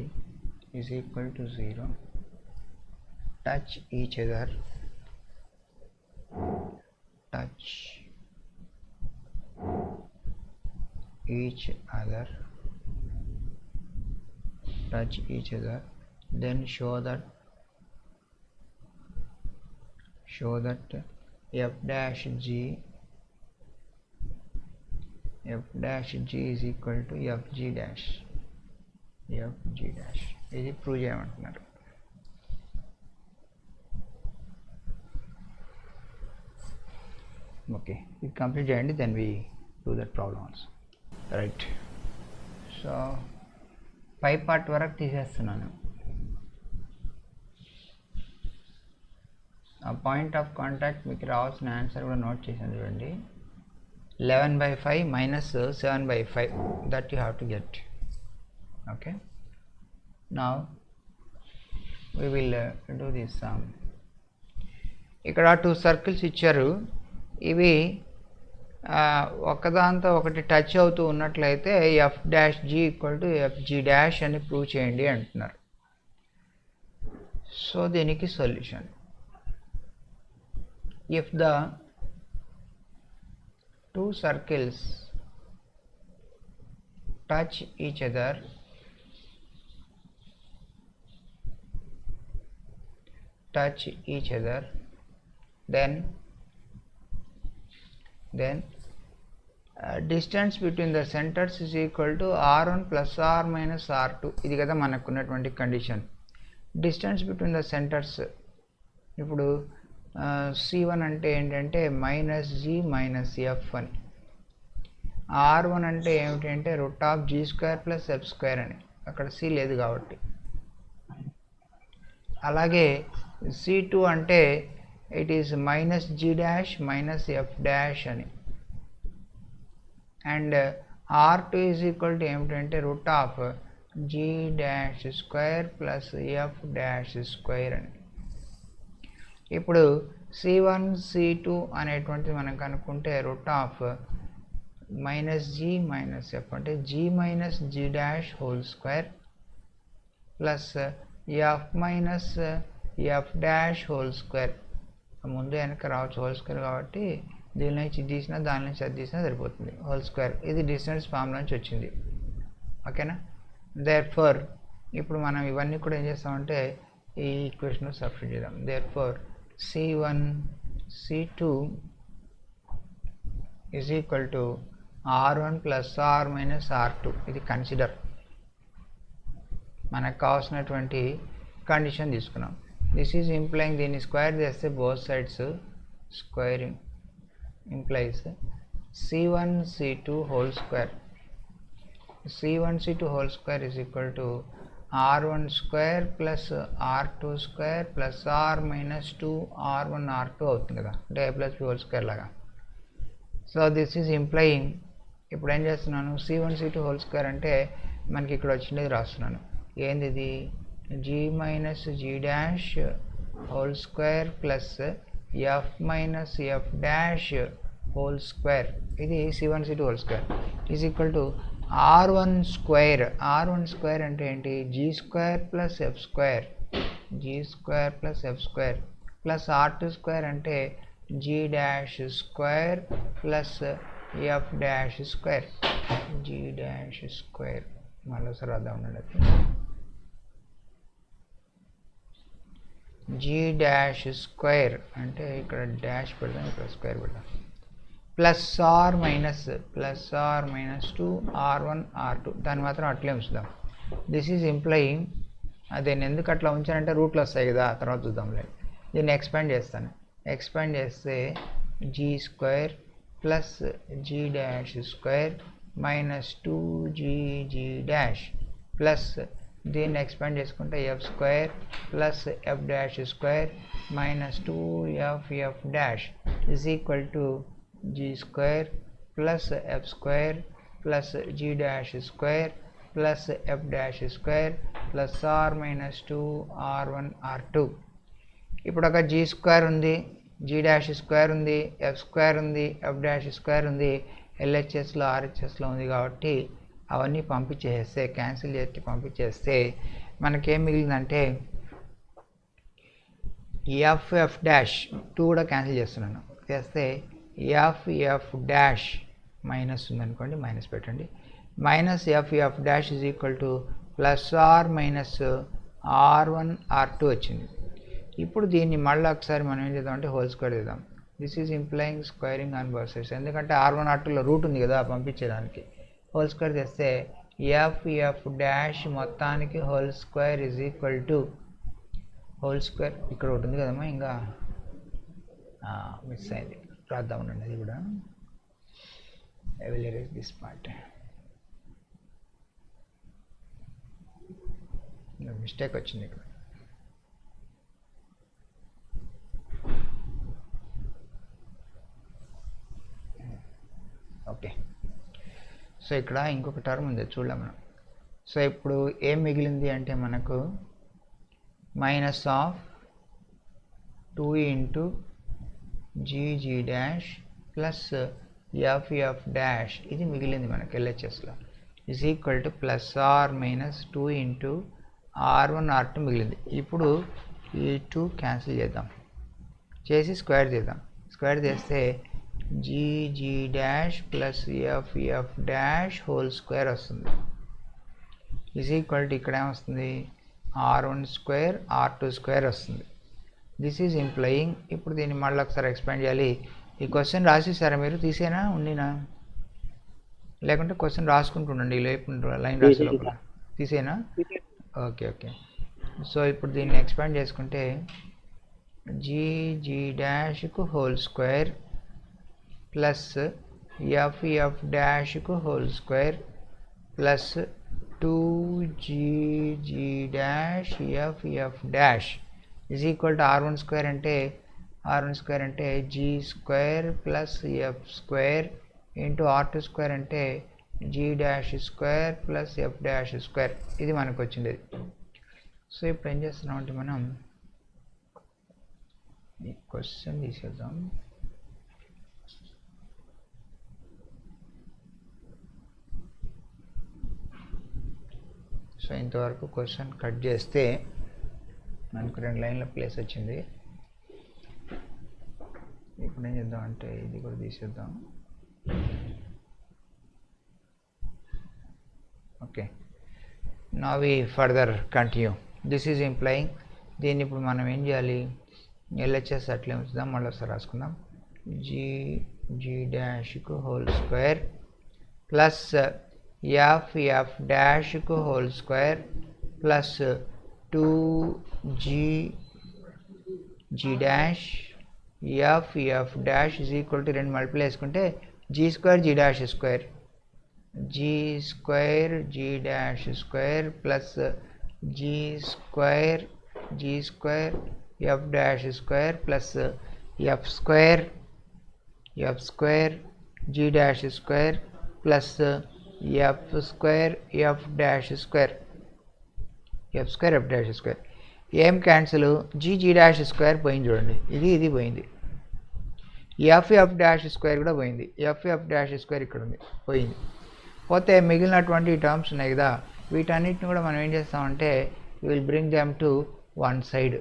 is equal to 0, touch each other, touch each other, touch each other, then show that f dash g is equal to fg dash. ఇది prove చేయమంటున్నారు. Okay, ఇది complete చేయండి. Then we do that problem also. Right. So పై part వరకు తీసేస్తున్నాను. ఆ point of contact మీకు రావాల్సిన ఆన్సర్ కూడా నోట్ చేసాను చూడండి. 11/5 minus 7/5 that you have to get. Okay, now we will do this sum. ఇక్కడ 2 సర్కిల్స్ ఇచ్చారు. ఇవి ఒకదాంతో ఒకటి టచ్ అవుతూ ఉన్నట్లయితే f dash g equal to fg dash అని ప్రూవ్ చేయండి అంటున్నారు. సో దీనికి solution, if the 2 circles touch each other, then distance between the centers is equal to r1 plus r minus r2. ఇది కదా మనకున్నటువంటి condition. Distance between the centres ఇప్పుడు C1 అంటే ఏంటంటే మైనస్ జీ మైనస్ ఎఫ్ అని, R1 అంటే ఏమిటంటే √g² plus f² అని, అక్కడ C లేదు కాబట్టి. అలాగే C2 అంటే it is minus g dash minus f dash అని, and R2 is equal to ఏమిటంటే √g⁻² ప్లస్ f⁻² అని. ఇప్పుడు C1 C2 అనేటువంటిది మనం కనుక్కుంటే √-g మైనస్ f అంటే g minus g⁻² plus f f⁻². ముందు వెనక రావచ్చు హోల్² కాబట్టి దీని నుంచి తీసినా దాని నుంచి అది తీసినా సరిపోతుంది. హోల్², ఇది డిస్టెన్స్ ఫామ్ నుంచి వచ్చింది. ఓకేనా? దేర్ఫోర్ ఇప్పుడు మనం ఇవన్నీ కూడా ఏం చేస్తామంటే ఈ ఈక్వేషన్లో సబ్స్టిట్యూట్ చేద్దాం. Therefore C1 C2 is equal to R1 plus R minus R2. ఇది కన్సిడర్, మనకు కావాల్సినటువంటి కండిషన్ తీసుకున్నాం. దిస్ ఈజ్ ఇంప్లైయింగ్, దీన్ని స్క్వేర్ చేస్తే both sides squaring implies C1 C2 whole square. C1 C2 whole square is equal to R1 square plus R2 square plus R minus 2 R1 R2 అవుతుంది కదా, అంటే A plus B whole square లాగా. So this is ఇంప్లైయింగ్ ఇప్పుడు ఏం చేస్తున్నాను, C1 C2 whole square అంటే మనకి ఇక్కడ వచ్చినది రాస్తున్నాను. ఏంది ఇది, G minus G dash whole square plus F minus F dash whole square, ఇది C1 C2 whole square is equal to R1 square. R1 square అంటే ఏంటి, G square plus F square, G square plus F square plus R2 square అంటే G dash square plus F dash square, G dash square మళ్ళీసారి రాద్దాం ఉండండి. G dash square అంటే ఇక్కడ dash పెడదాం, ఇక్కడ స్క్వేర్ పెడదాం, plus are minus 2 R1 R2, దాన్ని మాత్రం అట్లే ఉంచుదాం. దిస్ ఈజ్ ఇంప్లయింగ్, నేను ఎందుకు అట్లా ఉంచానంటే రూట్లు వస్తాయి కదా, తర్వాత చూద్దాంలే. దీన్ని ఎక్స్పాండ్ చేస్తాను, ఎక్స్పాండ్ చేస్తే G square plus G dash square minus 2GG dash plus దీన్ని ఎక్స్పాండ్ చేసుకుంటే F square plus F dash square minus 2FF dash is equal to G square plus F square plus G dash square plus F dash square plus are minus 2 R1 R2. ఇప్పుడు ఒక G square ఉంది, G dash square ఉంది, F square ఉంది, F dash square ఉంది, LHSలో RHSలో ఉంది కాబట్టి అవన్నీ పంపించేస్తే, క్యాన్సిల్ చేసి పంపించేస్తే మనకేం మిగిలిందంటే FF డాష్ 2 కూడా క్యాన్సిల్ చేస్తున్నాను, చేస్తే FF డాష్ మైనస్ ఉందనుకోండి, మైనస్ పెట్టండి, minus FF dash is equal to plus are minus R1 R2 వచ్చింది. ఇప్పుడు దీన్ని మళ్ళీ ఒకసారి మనం ఏం చేద్దాం అంటే హోల్ స్క్వేర్ చేద్దాం. This is implying squaring on both sides, ఎందుకంటే R1 R2లో రూట్ ఉంది కదా పంపించేదానికి. హోల్ స్క్వేర్ చేస్తే FF డాష్ మొత్తానికి whole square is equal to whole square, ఇక్కడ ఒకటి ఉంది కదమ్మా, ఇంకా మిస్ అయింది, రాద్దాం ఉండండి అది కూడా. I will erase this part, mistake వచ్చింది ఇక్కడ. ఓకే, సో ఇక్కడ ఇంకొక టర్మ్ ఉంది చూడలేం మనం. సో ఇప్పుడు ఏం మిగిలింది అంటే మనకు minus of 2 into GG dash plus FF dash, ఇది మిగిలింది మనకు LHSలో, is equal to plus are minus 2 into R1 R2 మిగిలింది. ఇప్పుడు ఈ 2 క్యాన్సిల్ చేద్దాం, చేసి స్క్వేర్ చేద్దాం. స్క్వేర్ చేస్తే GG dash plus FF dash whole square వస్తుంది, ఈజ్ ఈక్వల్ టు ఇక్కడ ఏమొస్తుంది R1 స్క్వేర్ R2 స్క్వేర్ వస్తుంది. దిస్ ఈజ్ ఇంప్లయింగ్, ఇప్పుడు దీన్ని మళ్ళీ ఒకసారి ఎక్స్పాండ్ చేయాలి. ఈ క్వశ్చన్ రాసేసారా మీరు, తీసేనా ఉండినా, లేకుంటే క్వశ్చన్ రాసుకుంటుండండి లేపు లైన్ రాసే లోపల, తీసేనా? Okay okay. సో ఇప్పుడు దీన్ని ఎక్స్పాండ్ చేసుకుంటే GG డాష్కు హోల్ స్క్వేర్ ప్లస్ FF డాష్కు whole square plus 2GG dash FF dash is equal to R1 square అంటే G square plus F square into R2 square అంటే G dash square plus F dash square, ఇది మనకు వచ్చింది. So ఇప్పుడు ఏం చేస్తున్నాం అంటే మనం ఈ క్వశ్చన్ తీసేద్దాం. సో ఇంతవరకు క్వశ్చన్ కట్ చేస్తే మనకు 2 లైన్ల ప్లేస్ వచ్చింది. ఇప్పుడు ఏం చేద్దాం అంటే ఇది కూడా తీసేద్దాం. Okay, now we further continue. This is implying, దీన్ని ఇప్పుడు మనం ఏం చేయాలి, LHS అట్లే ఉంచుదాం, మళ్ళీ ఒకసారి రాసుకుందాం. GG డాష్కు హోల్ స్క్వేర్ ప్లస్ FF డాష్కు whole square plus 2GG dash FF dash is equal to 2 multiply చేసుకుంటే G square G dash square, G square G dash square plus G square F dash square plus F square G dash square plus F square F dash square, F square F dash square. ఏం cancel, G dash square పోయింది చూడండి, ఇది పోయింది. F dash square కూడా పోయింది, F dash square ఇక్కడ ఉంది, పోయింది. పోతే మిగిలినటువంటి టర్మ్స్ ఉన్నాయి కదా, వీటన్నిటిని కూడా మనం ఏం చేస్తామంటే will bring them to one side.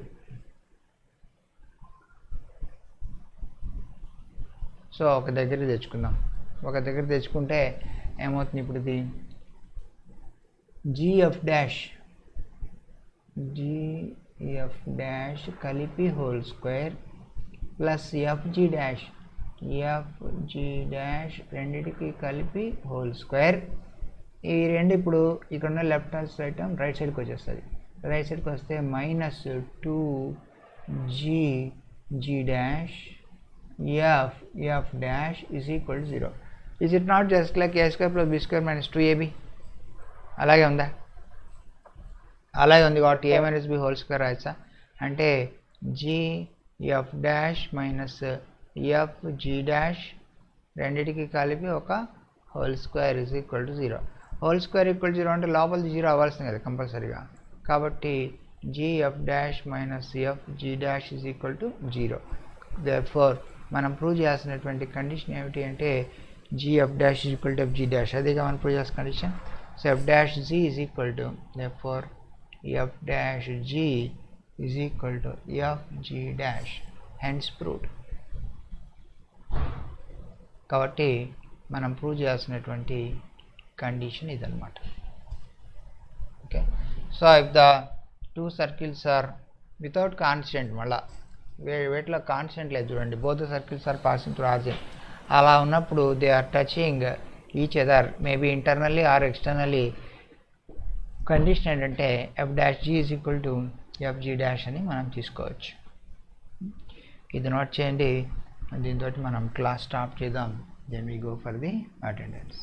So ఒక దగ్గర తెచ్చుకుందాం. ఒక దగ్గర తెచ్చుకుంటే ఏమవుతుంది, ఇప్పుడు ఇది జిఎఫ్ డాష్ కలిపి whole square plus FG dash రెండిటికి కలిపి హోల్ స్క్వేర్. ఈ రెండు ఇప్పుడు ఇక్కడ ఉన్న left hand side term right సైడ్కి వచ్చేస్తుంది. రైట్ సైడ్కి వస్తే minus 2g dash F dash is equal to 0. Is it not just like a square plus b square minus 2ab? అలాగే ఉందా? అలాగే ఉంది కాబట్టి a minus b whole square రాయచ్చా అంటే F dash minus FG dash రెండిటికి కలిపి ఒక whole square is equal to 0. Whole square equal 0 అంటే లోపలిది 0 అవ్వాల్సింది కదా కంపల్సరీగా. కాబట్టి GF dash minus FG dash is equal to 0. Therefore మనం ప్రూవ్ చేయాల్సినటువంటి కండిషన్ ఏమిటి అంటే GF dash is equal to FG dash. అదేగా మనం ప్రూవ్ చేసిన condition. So F dash G is equal to therefore F dash G is equal to FG dash, hence proved. కాబట్టి మనం prove చేయాల్సినటువంటి కండిషన్ ఇదన్నమాట. Okay, so if the two circles are without constant, మళ్ళీ వీటిలో constant లేదు చూడండి, both circles are passing through origin, అలా ఉన్నప్పుడు they are touching each other maybe internally or externally. Condition ఏంటంటే F dash G is equal to FG dash అని మనం తీసుకోవచ్చు. ఇది నోట్ చేయండి. దీంతో మనం క్లాస్ స్టాప్ చేద్దాం. Then we go for the attendance.